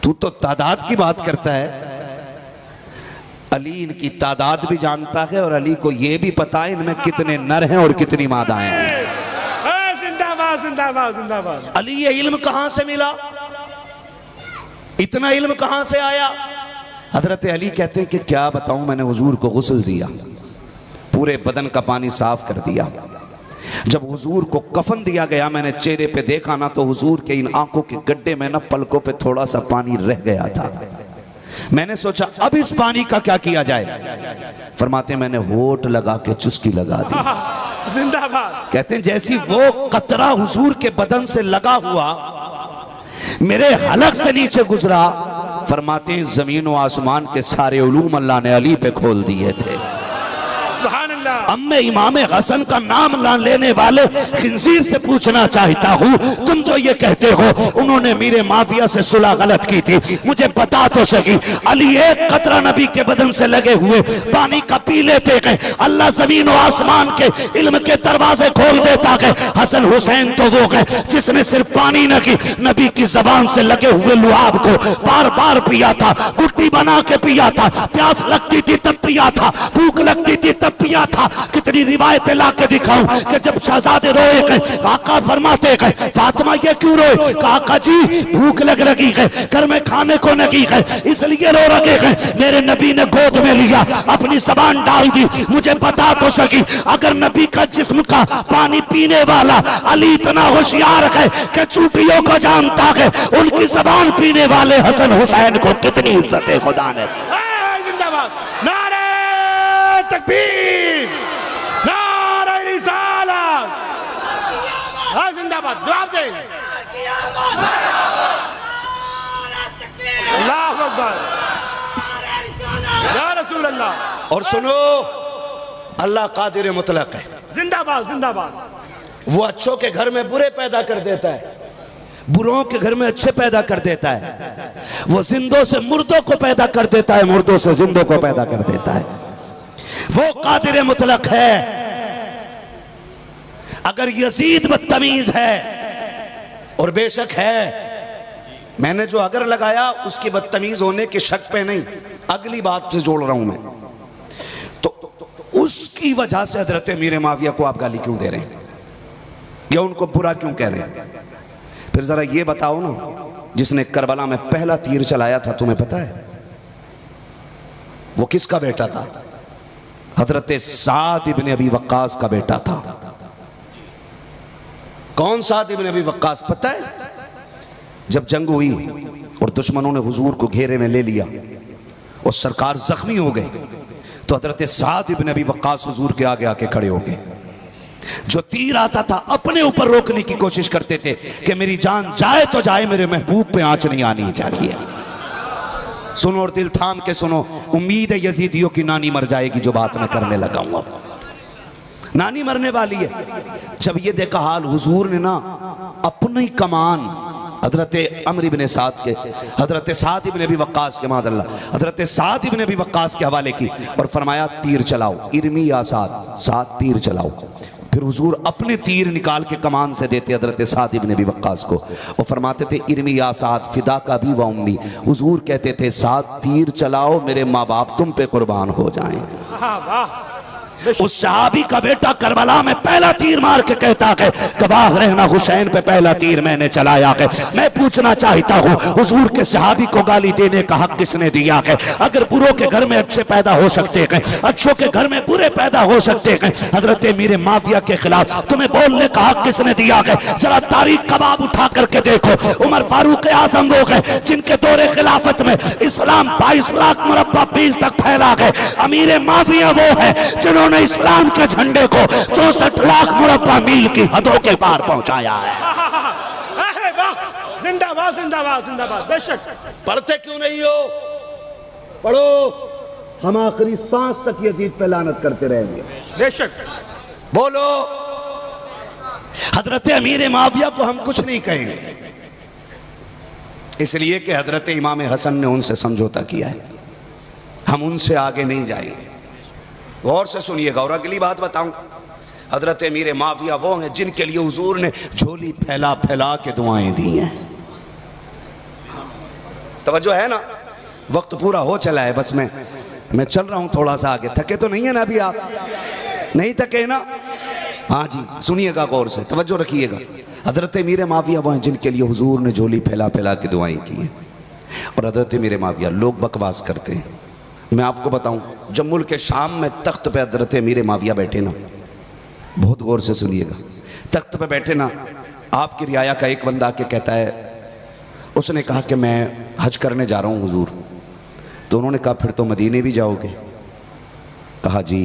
तू तो तादाद की बात करता है, अली इनकी तादाद भी जानता है और अली को यह भी पता है इनमें कितने नर हैं और कितनी मादाएं हैं। जिंदाबाद जिंदाबाद जिंदाबाद। अली ये इल्म कहां से मिला, इतना इल्म कहां से आया? हजरत अली कहते हैं कि क्या बताऊं, मैंने हुजूर को गुस्ल दिया, पूरे बदन का पानी साफ कर दिया। जब हुजूर को कफन दिया गया, मैंने चेहरे पे देखा ना तो हुजूर के इन आंखों के गड्ढे में ना पलकों पे थोड़ा सा पानी रह गया था। मैंने सोचा अब इस पानी का क्या किया जाए? फरमाते मैंने होठ लगा के चुस्की लगा दी। जिंदाबाद। कहते हैं जैसी वो कतरा हुजूर के बदन से लगा हुआ मेरे हलक से नीचे गुजरा, फरमाते हैं जमीन व आसमान के सारे उलूम अल्लाह ने अली पे खोल दिए थे। अब मैं इमाम हसन का नाम ना लेने वाले खिंजीर से पूछना चाहता हूँ, तुम जो ये कहते हो उन्होंने मेरे माविया से सुलह गलत की थी, मुझे बता तो सकी। अली एक कतरा नबी के बदन से लगे हुए पानी का पी लेते गए, अल्लाह जमीन और आसमान के इल्म के दरवाजे खोल देता गए। हसन हुसैन तो वो गए जिसने सिर्फ पानी न की, नबी की जबान से लगे हुए लुआब को बार बार पिया था, गुट्टी बना के पिया था, प्यास लगती थी तब पिया था, भूख लगती थी तब पिया था। कितने इतनी रिवायतें ला के दिखाऊं कि जब शहजादे रोए गए, आका फरमाते गए फातिमा ये क्यों रोए? आका जी भूख लग रही है, घर में खाने को नहीं है, इसलिए रो रहे हैं। मेरे नबी ने गोद में लिया, अपनी जबान डाल दी। मुझे बता तो सकी, अगर नबी का जिस्म का पानी पीने वाला अली इतना होशियार है कि चूटियों को जानता है, उनकी जबान पीने वाले हसन हुसैन को कितनी इज्जत है खुदा ने। जिंदाबाद, नारे तकबीर, नारे रिसालत, जिंदाबाद। जवाब दे। अल्लाहु अकबर, या रसूल अल्लाह। और सुनो, अल्लाह कादिर मुतलक है। जिंदाबाद जिंदाबाद। वो अच्छों के घर में बुरे पैदा कर देता है, बुरों के घर में अच्छे पैदा कर देता है। वो जिंदों से मुर्दों को पैदा कर देता है, मुर्दों से जिंदों को पैदा कर देता है। वो कादिर मुतलक है। अगर यजीद बदतमीज है, और बेशक है, मैंने जो अगर लगाया उसकी बदतमीज होने के शक पे नहीं, अगली बात से जोड़ रहा हूं मैं, तो उसकी वजह से हजरत अमीर माविया को आप गाली क्यों दे रहे हैं या उनको बुरा क्यों कह रहे हैं? फिर जरा ये बताओ ना, जिसने करबला में पहला तीर चलाया था, तुम्हें पता है वो किसका बेटा था? हजरत साद इब्न अबी वक्कास का बेटा था। कौन साद इब्न अबी वक्कास पता है? जब जंग हुई और दुश्मनों ने हुजूर को घेरे में ले लिया और सरकार जख्मी हो गए, तो हजरत साद इब्न अबी वक्कास हुजूर के आगे आके खड़े हो गए। जो तीर आता था अपने ऊपर रोकने की कोशिश करते थे कि मेरी जान जाए तो जाए, मेरे महबूब पे आंच नहीं आनी चाहिए। सुनो और दिल थाम के सुनो, उम्मीद है यजीदियों की नानी मर जाएगी जो बात मैं करने लगा हूं। अब नानी मरने वाली है। जब ये देखा हाल, हुजूर ने ना अपनी कमान हजरत अमर इब्न साद के, हजरत साद इब्न अबी वक्कास के, माज़अल्लाह, हजरत साद इब्न अबी वक्कास के हवाले की और फरमाया तीर चलाओ, इरमी या साद, साद तीर चलाओ। फिर हुजूर अपने तीर निकाल के कमान से देते हजरत साद इब्न अबी वक्कास को और फरमाते थे इरमी या साद फिदा का भी व उम्मी। हुजूर कहते थे साद तीर चलाओ, मेरे माँ बाप तुम पे कुर्बान हो जाएं। उस सहाबी का बेटा करबला में पहला तीर मार के कहता है गवाह रहना हुसैन पे पहला तीर मैंने चलाया है। मैं पूछना चाहता हूँ, हुजूर के सहाबी को गाली देने का हक किसने दिया है? अगर बुरों के घर में अच्छे पैदा हो सकते हैं, अच्छों के घर में बुरे पैदा हो सकते हैं, हजरत मीर माविया के खिलाफ तुम्हें बोलने का हक किसने दिया है? जरा तारीख कबाब उठा करके देखो। उमर फारूक आजम वो है जिनके दौरे खिलाफत में इस्लाम 22 लाख मुरब्बा मील तक फैला है। अमीर माविया वो है जिन्होंने इस्लाम के झंडे को 64 लाख मुरब्बा मील की हदों के पार पहुंचाया है। जिंदाबाद जिंदाबाद जिंदाबाद। बेशक। पढ़ते क्यों नहीं हो? पढ़ो, हम आखिरी सांस तक यजीद पे लानत करते रहेंगे। बेशक। बोलो। हजरत अमीर माविया को हम कुछ नहीं कहेंगे, इसलिए कि हजरत इमाम हसन ने उनसे समझौता किया है, हम उनसे आगे नहीं जाएंगे। गौर से सुनिएगा और अगली बात बताऊं, हजरत अमीर माविया वो हैं जिनके लिए हुजूर ने झोली फैला फैला के दुआएं दी हैं। तवज्जो है ना? वक्त पूरा हो चला है, बस मैं चल रहा हूं थोड़ा सा आगे। थके तो नहीं है ना अभी आप? नहीं थके ना? हाँ जी, सुनिएगा गौर से, तवज्जो रखिएगा। हजरत अमीर माविया वो हैं जिनके लिए हुजूर ने झोली फैला फैला के दुआएं की हैं। और हजरत अमीर माविया, लोग बकवास करते हैं, मैं आपको बताऊं, जब मुल्क के शाम में तख्त पे हजरत अमीर माविया बैठे ना, बहुत गौर से सुनिएगा, तख्त पे बैठे ना, आपकी रियाया का एक बंदा आके कहता है, उसने कहा कि मैं हज करने जा रहा हूँ हुजूर। तो उन्होंने कहा फिर तो मदीने भी जाओगे? कहा जी।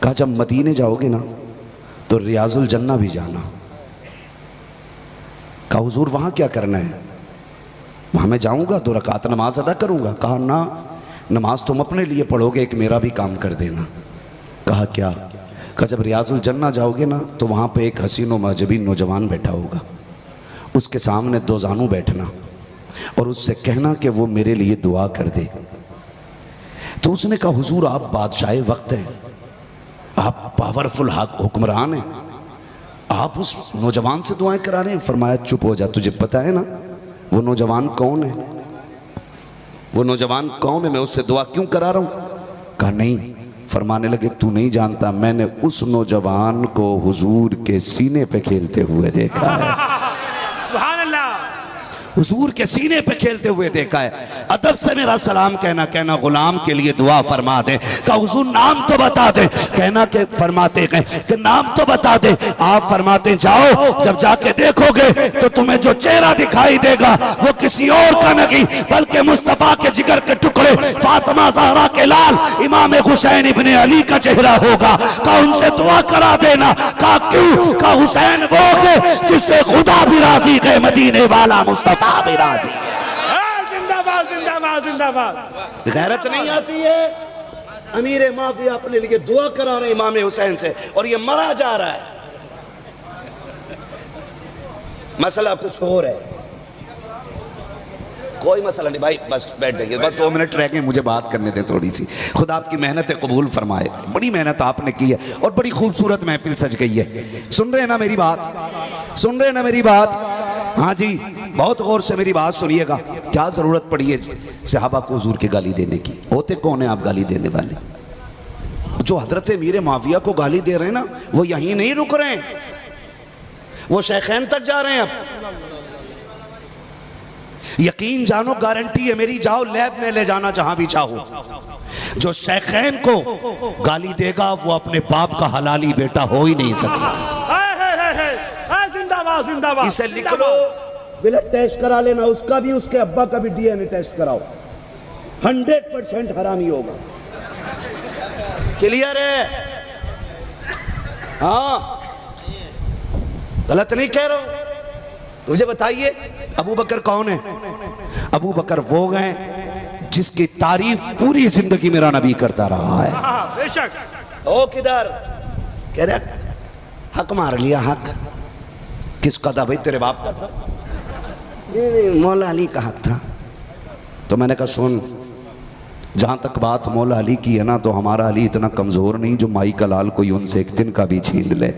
कहा जब मदीने जाओगे ना तो रियाजुल जन्ना भी जाना। कहा हुजूर वहाँ क्या करना है? वहाँ मैं जाऊँगा 2 रकात नमाज अदा करूँगा। कहा ना, नमाज तुम अपने लिए पढ़ोगे, एक मेरा भी काम कर देना। कहा क्या? कहा जब रियाजुल जन्ना जाओगे ना तो वहाँ पे एक हसीन व महजबी नौजवान बैठा होगा, उसके सामने 2 जानू बैठना और उससे कहना कि वो मेरे लिए दुआ कर दे। तो उसने कहा हुजूर आप बादशाह वक्त हैं, आप पावरफुल हुक्मरान हैं, आप उस नौजवान से दुआएं करा रहे हैं? फरमाया चुप हो जा, तुझे पता है ना वो नौजवान कौन है? वो नौजवान कौन है? मैं उससे दुआ क्यों करा रहा हूं? कहा नहीं, फरमाने लगे तू नहीं जानता, मैंने उस नौजवान को हुजूर के सीने पे खेलते हुए देखा है। सुभान अल्लाह। हुजूर के सीने पे खेलते हुए देखा है। अदब से मेरा सलाम कहना, कहना गुलाम के लिए दुआ फरमा दे। का हुजूर नाम तो बता दे, कहना के फरमाते कि नाम तो बता दे। आप फरमाते जाओ, जब जाके देखोगे तो तुम्हें जो चेहरा दिखाई देगा वो किसी और का नहीं बल्कि मुस्तफा के जिगर के टुकड़े फातिमा ज़हरा के लाल इमाम हुसैन इब्ने अली का चेहरा होगा। का उनसे दुआ करा देना। का क्यों? का हुसैन वो है जिससे खुदा भी राजी है, मदीने वाला मुस्तफा भी राजी। जिंदाबाद जिंदाबाद जिंदाबाद। गैरत नहीं आती है? अमीर माफिया अपने लिए दुआ करा रहे इमाम हुसैन से और ये मरा जा रहा है। मसला कुछ और है, कोई मसला नहीं भाई, बस बैठ जाइए, बस 2 मिनट रह गए, मुझे बात करने दें थोड़ी सी। खुदा आपकी मेहनत कबूल फरमाए। बड़ी मेहनत आपने की है और बड़ी खूबसूरत महफिल सज गई है। सुन रहे हैं ना मेरी बात? सुन रहे हैं ना मेरी बात? हाँ जी, बहुत गौर से मेरी बात सुनिएगा। क्या जरूरत पड़ी है सहाबा को हुजूर की गाली देने की? होते कौन है आप गाली देने वाले? जो हजरत मीर माविया को गाली दे रहे हैं ना, वो यहीं नहीं रुक रहे हैं, वो शेखैन तक जा रहे हैं। अब यकीन जानो, गारंटी है मेरी, जाओ लैब में ले जाना जहां भी चाहो। जो शेखैन को गाली देगा वो अपने बाप का हलाली बेटा हो ही नहीं सकता। जिंदाबाद जिंदाबाद। इसे लिख लो, ब्लड टेस्ट करा लेना, उसका भी उसके अब्बा का भी डीएनए टेस्ट कराओ, 100% हरामी होगा। क्लियर है? हाँ, गलत नहीं कह रहा हूं। मुझे बताइए अबू बकर कौन है? अबू बकर वो हैं जिसकी तारीफ पूरी जिंदगी मेरा नबी करता रहा है। बेशक। ओ किधर कह रहे हक मार लिया? हक किसका था भाई? तेरे बाप का था? नहीं, मौला अली का हक था। तो मैंने कहा सुन, जहां तक बात मौला अली की है ना, तो हमारा अली इतना कमजोर नहीं जो माई का लाल कोई उनसे एक दिन का भी छीन ले।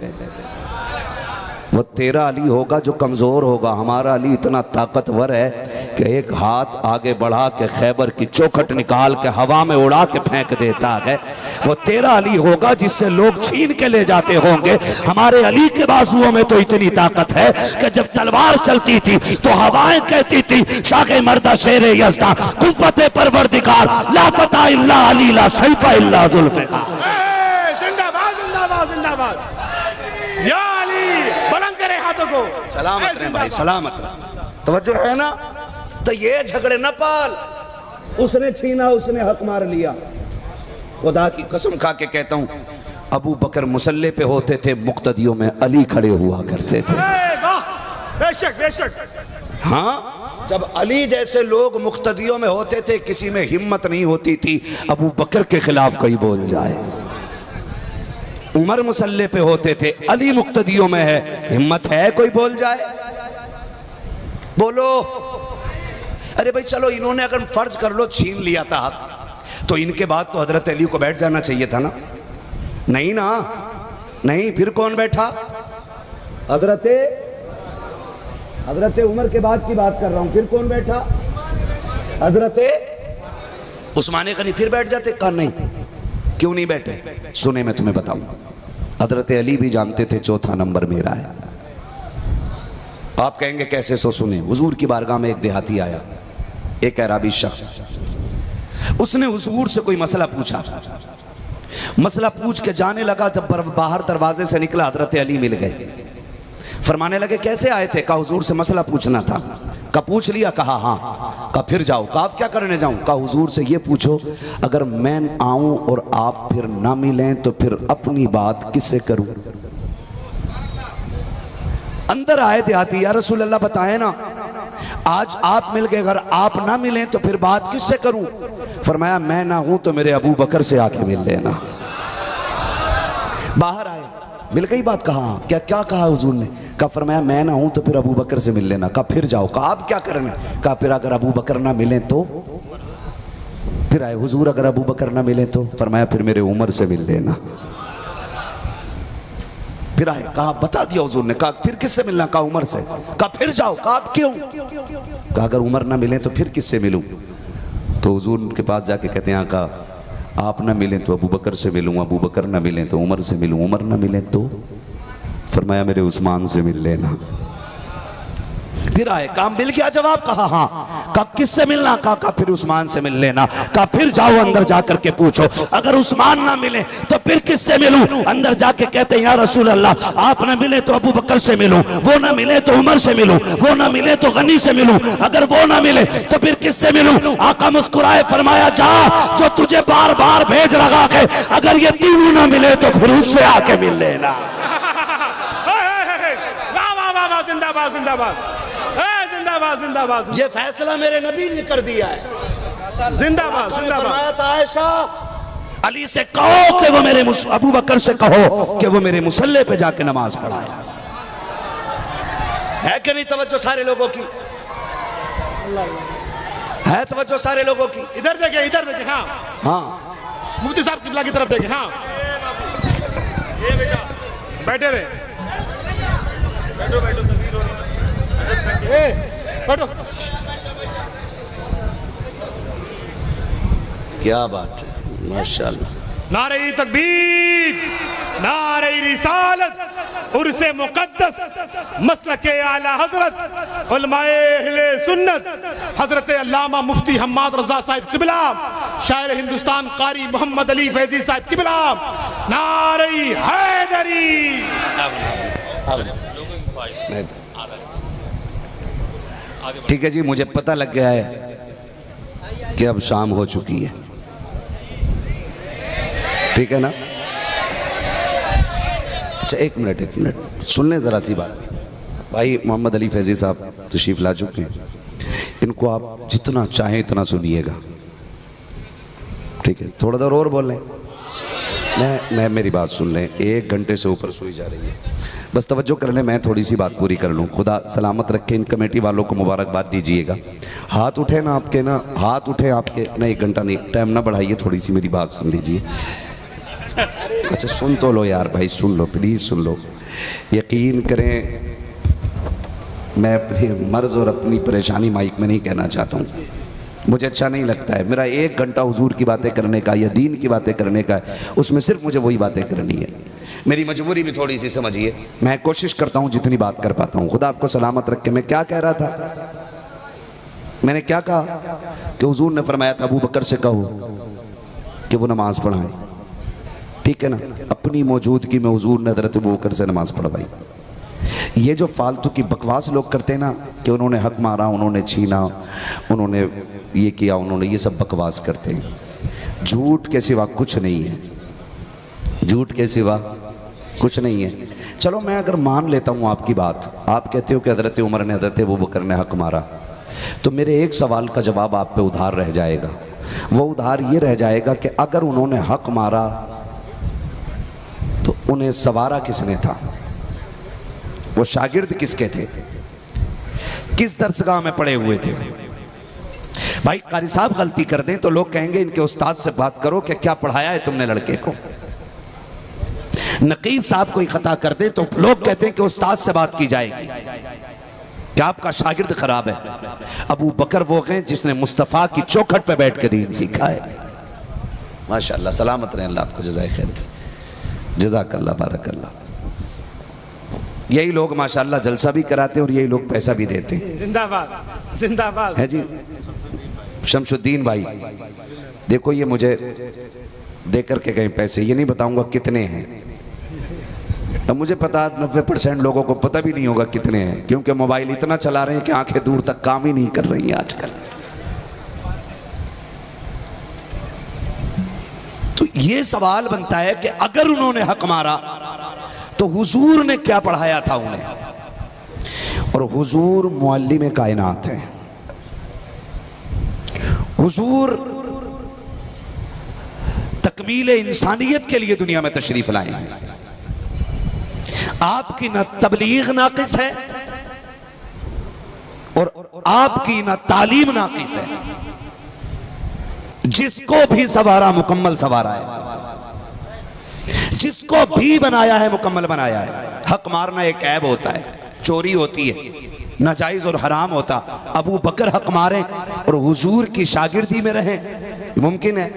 वो तेरा अली होगा जो कमजोर होगा, हमारा अली इतना ताकतवर है कि एक हाथ आगे बढ़ा के खैबर की चौखट निकाल के हवा में उड़ा के फेंक देता है। वो तेरा अली होगा जिससे लोग छीन के ले जाते होंगे। हमारे अली के बाजुओं में तो इतनी ताकत है कि जब तलवार चलती थी तो हवाएं कहती थी शाखे मर्दा शेरे यज़दा कुव्वते परवरदिगार ला फता इल्ला अली ला सैफा इल्ला जुल्फ़िकार। जिंदाबाद जिंदाबाद जिंदाबाद। या अली, बुलंद करे हाथों को। सलामत रहे भाई, सलामत रहे। तवज्जो है ना? तो ये झगड़े न पाल, उसने छीना, उसने हक मार लिया। खुदा की कसम खा के कहता हूं, अबू बकर मुसल्ले पे होते थे, मुक्तदियों में अली खड़े हुआ करते थे। बेशक बेशक। हाँ, जब अली जैसे लोग मुक्तदियों में होते थे, किसी में हिम्मत नहीं होती थी अबू बकर के खिलाफ कोई बोल जाए। उमर मुसल्ले पे होते थे, अली मुक्तदियों में है, हिम्मत है कोई बोल जाए? बोलो। अरे भाई चलो, इन्होंने अगर फर्ज कर लो छीन लिया था हक, तो इनके बाद तो हजरत अली को बैठ जाना चाहिए था ना? नहीं ना, नहीं। फिर कौन बैठा? हजरत उमर के बाद की बात कर रहा हूं। फिर कौन बैठा? हजरत उस्मान गनी। फिर बैठ जाते? कहा नहीं। क्यों नहीं बैठे? सुने, मैं तुम्हें बताऊं। हजरत अली भी जानते थे चौथा नंबर मेरा है। आप कहेंगे कैसे? सो सुने। हुजूर की बारगाह में एक देहाती आया, एक अरबी शख्स। उसने हुजूर से कोई मसला पूछा। मसला पूछ के जाने लगा, जब बाहर दरवाजे से निकला हजरत अली मिल गए। फरमाने लगे कैसे आए थे? कहा हुजूर से मसला पूछना था। का पूछ लिया? कहा हाँ। का फिर जाओ? का आप क्या करने जाऊं? का हुजूर से ये पूछो, अगर मैं आऊं और आप फिर ना मिलें तो फिर अपनी बात किससे करूं? अंदर आए देहाती, या रसूल अल्लाह बताएं ना, आज आप मिल गए, अगर आप ना मिलें तो फिर बात किससे करूं? फरमाया मैं ना हूं तो मेरे अबू बकर से आके मिल लेना। बाहर आए, मिल गई बात? कहा क्या क्या कहा हुजूर ने? कहा फरमाया मैं ना हूं तो फिर अबू बकर से मिल लेना। कहा फिर जाओ? कहा आप क्या करना? कहा फिर अगर अबू बकर ना मिले तो? फिर आए हुजूर, अगर अबू बकर ना मिले तो? फरमाया फिर मेरे उमर से मिल लेना। फिर आए, कहा बता दिया हुजूर ने। कहा फिर किससे मिलना? कहा उमर से। कहा फिर जाओ? कहा आप क्यों? कहा अगर उमर ना मिले तो फिर किससे मिलूं? तो हुजूर के पास जाके कहते हैं, कहा आप ना मिलें तो अबू बकर से मिलूँ, अबू बकर ना मिलें तो उमर से मिलूँ, उमर ना मिलें तो फरमाया मेरे उस्मान से मिल लेना। फिर आए, काम मिल गया जवाब? कहा हाँ। कहा किससे मिलना? कहा फिर उस्मान से मिल लेना। कहा फिर जाओ अंदर जाकर के पूछो, अगर उस्मान ना मिले तो फिर किससे मिलूं? अंदर जाके कहते हैं या रसूल अल्लाह, आप ना मिले तो अबू बकर से मिलूं, वो ना मिले तो उमर से मिलूं, वो ना मिले तो गनी से मिलूं, अगर वो ना मिले तो फिर किससे मिलूं? आका मुस्कुराए, फरमाया जा जो तुझे बार बार भेज रहा है, अगर ये तीनों ना मिले तो फिर उससे आके मिल लेना। जिंदाबाद जिंदाबाद जिंदाबाद जिंदाबाद। ये फैसला मेरे नबी ने कर दिया है। जिंदाबाद जिंदाबाद। आयशा अली से कहो कि वो मेरे अबू बकर से कहो कि वो मेरे मुसल्ले पे जाके नमाज पढ़ाए। है कि नहीं तवज्जो सारे लोगों की? है तवज्जो सारे लोगों की? इधर देखे, इधर देखे। हाँ हाँ, मुफ्ती साहब किबला की तरफ देखे। हाँ ये बेटा बैठे रहे, बैठो बैठो, तकरीर हो रही है, बैठो। क्या बात है, माशाअल्लाह। नारे तकबीर, नारे रिसालत, उर्से मुक़द्दस, मसलके आला हजरत, उलमाए अहले सुन्नत, हजरत अल्लामा मुफ्ती हम्माद रज़ा साहिब किबला, शायर हिंदुस्तान कारी मोहम्मद अली फैजी साहिब किबला, नारे हैदरी। ठीक है जी, मुझे पता लग गया है कि अब शाम हो चुकी है, ठीक है ना? अच्छा एक मिनट सुन लें ज़रा सी बात। भाई मोहम्मद अली फैज़ी साहब तशरीफ़ ला चुके हैं, इनको आप जितना चाहें इतना सुनिएगा, ठीक है? थोड़ा देर और बोल लें, मैं मेरी बात सुन लें। 1 घंटे से ऊपर सुई जा रही है, बस तवज्जो कर लें, मैं थोड़ी सी बात पूरी कर लूँ। खुदा सलामत रखे, इन कमेटी वालों को मुबारकबाद दीजिएगा। हाथ उठे ना आपके, ना हाथ उठे आपके, ना 1 घंटा नहीं, टाइम ना बढ़ाइए, थोड़ी सी मेरी बात सुन लीजिए। अच्छा सुन तो लो यार भाई, सुन लो प्लीज़, सुन लो। यकीन करें मैं अपने मर्ज़ और अपनी परेशानी माइक में नहीं कहना चाहता हूँ, मुझे अच्छा नहीं लगता है। मेरा 1 घंटा हुजूर की बातें करने का या दीन की बातें करने का है, उसमें सिर्फ मुझे वही बातें करनी है। मेरी मजबूरी भी थोड़ी सी समझिए, मैं कोशिश करता हूँ जितनी बात कर पाता हूँ। खुदा आपको सलामत रखे। मैं क्या कह रहा था? मैंने क्या कहा कि हुजूर ने फरमाया था अबू बकर से कहो कि वो नमाज पढ़ाए, ठीक है ना? अपनी मौजूदगी में हुजूर ने हज़रत अबू बकर से नमाज पढ़वाई। ये जो फालतू की बकवास लोग करते हैं ना कि उन्होंने हक मारा, उन्होंने छीना, उन्होंने ये किया, उन्होंने ये सब बकवास करते हैं। झूठ के सिवा कुछ नहीं है, झूठ के सिवा कुछ नहीं है। चलो मैं अगर मान लेता हूँ आपकी बात, आप कहते हो कि हज़रत उमर ने हज़रत अबू बकर ने हक मारा, तो मेरे एक सवाल का जवाब आप पे उधार रह जाएगा। वो उधार ये रह जाएगा कि अगर उन्होंने हक मारा तो उन्हें सवारा किसने था? वो शागिर्द किसके थे? किस दरसगाह में पढ़े हुए थे? भाई कारी साहब गलती कर दें तो लोग कहेंगे इनके उस्ताद से बात करो कि क्या पढ़ाया है तुमने लड़के को। नकीब साहब कोई खता कर दे तो लोग कहते हैं कि उस्ताद से बात की जाएगी, क्या आपका शागिर्द खराब है? अबू बकर वो हैं जिसने मुस्तफ़ा की चौखट पे बैठ कर दीन सीखा है। माशाअल्लाह, सलामत रहें, अल्लाह आपको जज़ाए खैर दे, जज़ाकल्लाह बारकल्लाह। यही लोग माशाअल्लाह जलसा भी कराते हैं और यही लोग पैसा भी देते हैं। जिंदाबाद जिंदाबाद है जी। शमशुद्दीन भाई देखो, ये मुझे दे करके गए पैसे, ये नहीं बताऊंगा कितने हैं। अब मुझे पता 90% लोगों को पता भी नहीं होगा कितने हैं, क्योंकि मोबाइल इतना चला रहे हैं कि आंखें दूर तक काम ही नहीं कर रही हैं आजकल। तो ये सवाल बनता है कि अगर उन्होंने हक मारा तो हुजूर ने क्या पढ़ाया था उन्हें? और हुजूर मुअल्लिम कायनात हैं, हुजूर तकमील इंसानियत के लिए दुनिया में तशरीफ लाए हैं। आपकी न तबलीग नाकिस है और आपकी न तालीम नाकिस है, जिसको भी सवारा मुकम्मल सवारा है, जिसको भी बनाया है मुकम्मल बनाया है। हक मारना एक ऐब होता है, चोरी होती है, नाजायज और हराम होता। अबू बकर हक मारे और हुजूर की शागिर्दी में रहे, मुमकिन है?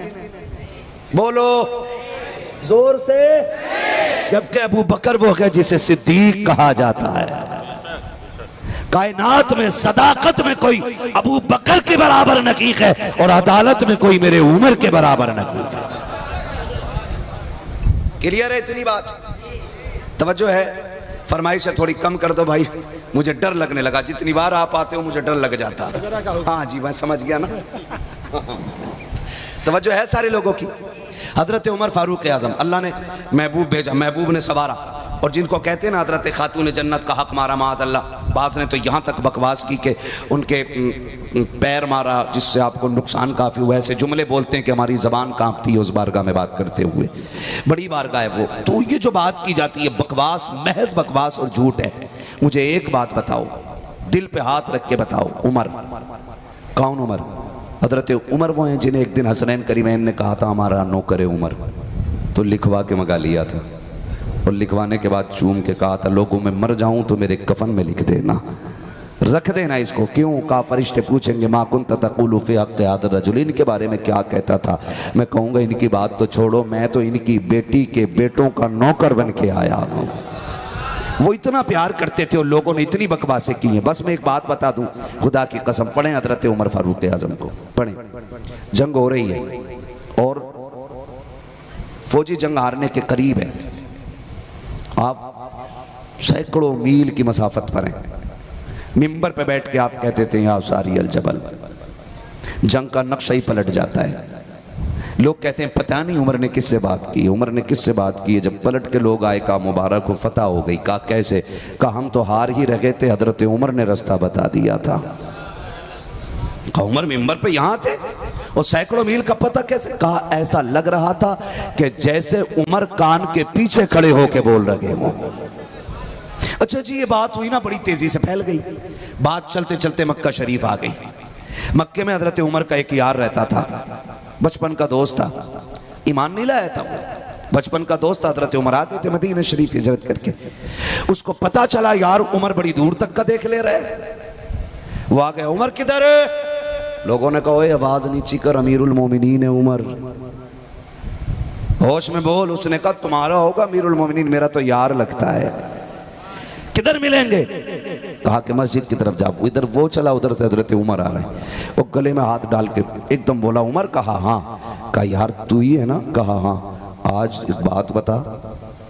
बोलो जोर से। जबकि अबू बकर वो है जिसे सिद्दीक कहा जाता है। कायनात में सदाकत में कोई अबू बकर के बराबर नकीक है और अदालत में कोई मेरे उमर के बराबर नकीक है। क्लियर है इतनी बात? तवज्जो है? फरमाइश है थोड़ी कम कर दो भाई, मुझे डर लगने लगा। जितनी बार आप आते हो मुझे डर लग जाता। हाँ जी मैं समझ गया ना। तवज्जो है सारे लोगों की? हजरत उमर फारूक आजम, अल्लाह ने महबूब भेजा, महबूब ने सवारा। और जिनको कहते हैं ना हजरत खातून जन्नत का हक मारा माज अल्लाह, बाज ने तो यहाँ तक बकवास की कि उनके पैर मारा जिससे आपको नुकसान काफ़ी हुआ। ऐसे जुमले बोलते हैं कि हमारी ज़बान कांपती है उस बारगाह में बात करते हुए। बड़ी बारगाह है वो। तो ये जो बात की जाती है बकवास, महज बकवास और झूठ है। मुझे एक बात बताओ, दिल पे हाथ रख के बताओ, उमर कौन? उमर हजरत उमर वो हैं जिन्हें एक दिन हसनैन करीमैन ने कहा था हमारा नौकर उमर, तो लिखवा के मंगा लिया था। और लिखवाने के बाद चूम के कहा था लोगों में मर जाऊं तो मेरे कफन में लिख देना, रख देना इसको। क्यों? कहा फरिश्ते पूछेंगे मा कुन्त तक़ूलु फ़ी हक़्क़ि हाज़ा रजुल, इनके बारे में क्या कहता था? मैं कहूँगा इनकी बात तो छोड़ो, मैं तो इनकी बेटी के बेटों का नौकर बन के आया हूँ। वो इतना प्यार करते थे और लोगों ने इतनी बकवासें की हैं। बस मैं एक बात बता दूं, खुदा की कसम, पढ़ें हजरत उमर फारूक आजम को, पढ़ें। जंग हो रही है और फौजी जंग हारने के करीब है। आप सैकड़ों मील की मसाफत पर हैं। मिंबर पे बैठ के आप कहते थे या सारी अल जबल। जंग का नक्शा ही पलट जाता है। लोग कहते हैं पता नहीं उमर ने किससे बात की, उमर ने किससे बात की है। जब पलट के लोग आए, कहा मुबारक को फतह हो गई। कहा कैसे? कहा हम तो हार ही रह गए थे, हजरत उमर ने रास्ता बता दिया था। कहा उमर मिंबर पे यहाँ थे और सैकड़ों मील का पता कैसे? कहा ऐसा लग रहा था कि जैसे उमर कान के पीछे खड़े होके बोल रहे हो। अच्छा जी, ये बात हुई ना, बड़ी तेजी से फैल गई बात। चलते चलते मक्का शरीफ आ गई। मक्के में हजरत उमर का एक यार रहता था, बचपन का दोस्त था, ईमान नहीं लाया था, बचपन का दोस्त था। हजरत उमर आ गए थे मदीना शरीफ हिजरत करके। उसको पता चला यार उमर बड़ी दूर तक का देख ले रहे। वो आ गया, उमर किधर है? लोगों ने कहा आवाज नीची कर, अमीरुल मोमिनीन है उमर, होश में बोल। उसने कहा तुम्हारा होगा अमीरुल मोमिनीन, मेरा तो यार लगता है। किधर मिलेंगे? कहा कि मस्जिद की तरफ जाओ। इधर वो चला, उधर से हजरत उमर आ रहे हैं। वो गले में हाथ डाल के एकदम बोला उमर। कहा हाँ। कहा यार तू ही है ना? कहा हाँ। आज एक बात बता,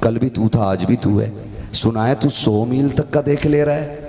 कल भी तू था आज भी तू है। सुना है तू 100 मील तक का देख ले रहा है,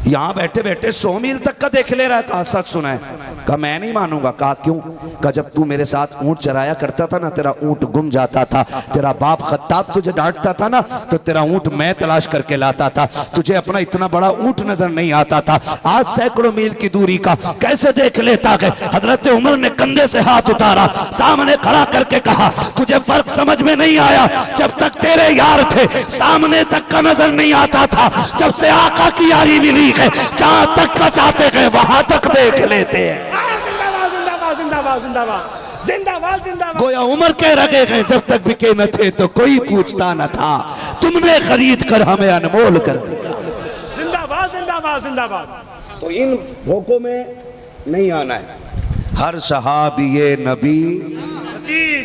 यहां बैठे बैठे 100 मील तक का देख ले रहा है। कहा सच सुना है। कहा मैं नहीं मानूंगा। कहा क्यों? कहा जब तू मेरे साथ ऊंट चराया करता था ना, तेरा ऊंट गुम जाता था, तेरा बाप खत्ताब तुझे डांटता था ना, तो तेरा ऊंट मैं तलाश करके लाता था, तुझे अपना इतना बड़ा ऊंट नजर नहीं आता था। आज सैकड़ों मील की दूरी का कैसे देख लेता है? हजरत उमर ने कंधे से हाथ उतारा, सामने खड़ा करके कहा तुझे फर्क समझ में नहीं आया? जब तक तेरे यार थे सामने तक का नजर नहीं आता था, जब से आका की यारी मिली है जहां तक का चाहते गए वहां तक देख लेते हैं। जिंदाबाद जिंदाबाद जिंदाबाद जिंदाबाद। गोया उमर कह रहे हैं जब तक बिके न थे तो कोई पूछता न था, तुमने खरीद कर हमें अनमोल कर दिया। जिंदाबाद जिंदाबाद जिंदाबाद। तो इन भोकों में नहीं आना है। हर सहाबी नबी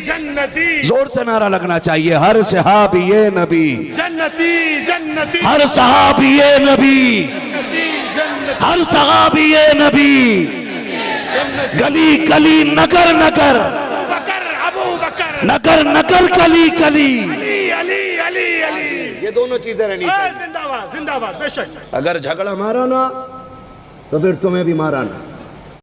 जन्नती, जोर से नारा लगना चाहिए, हर सहाबी नबी जन्नती जन्नती, हर सहाबी नबी, हर सहाबी नबी, गली गली नगर नगर, अबू बकर, नगर नगर गली गली, अली अली अली अली। ये दोनों चीजें रहनी चाहिए। जिंदाबाद जिंदाबाद। बेशक अगर झगड़ा मारा ना तो फिर तुम्हें भी मारा ना।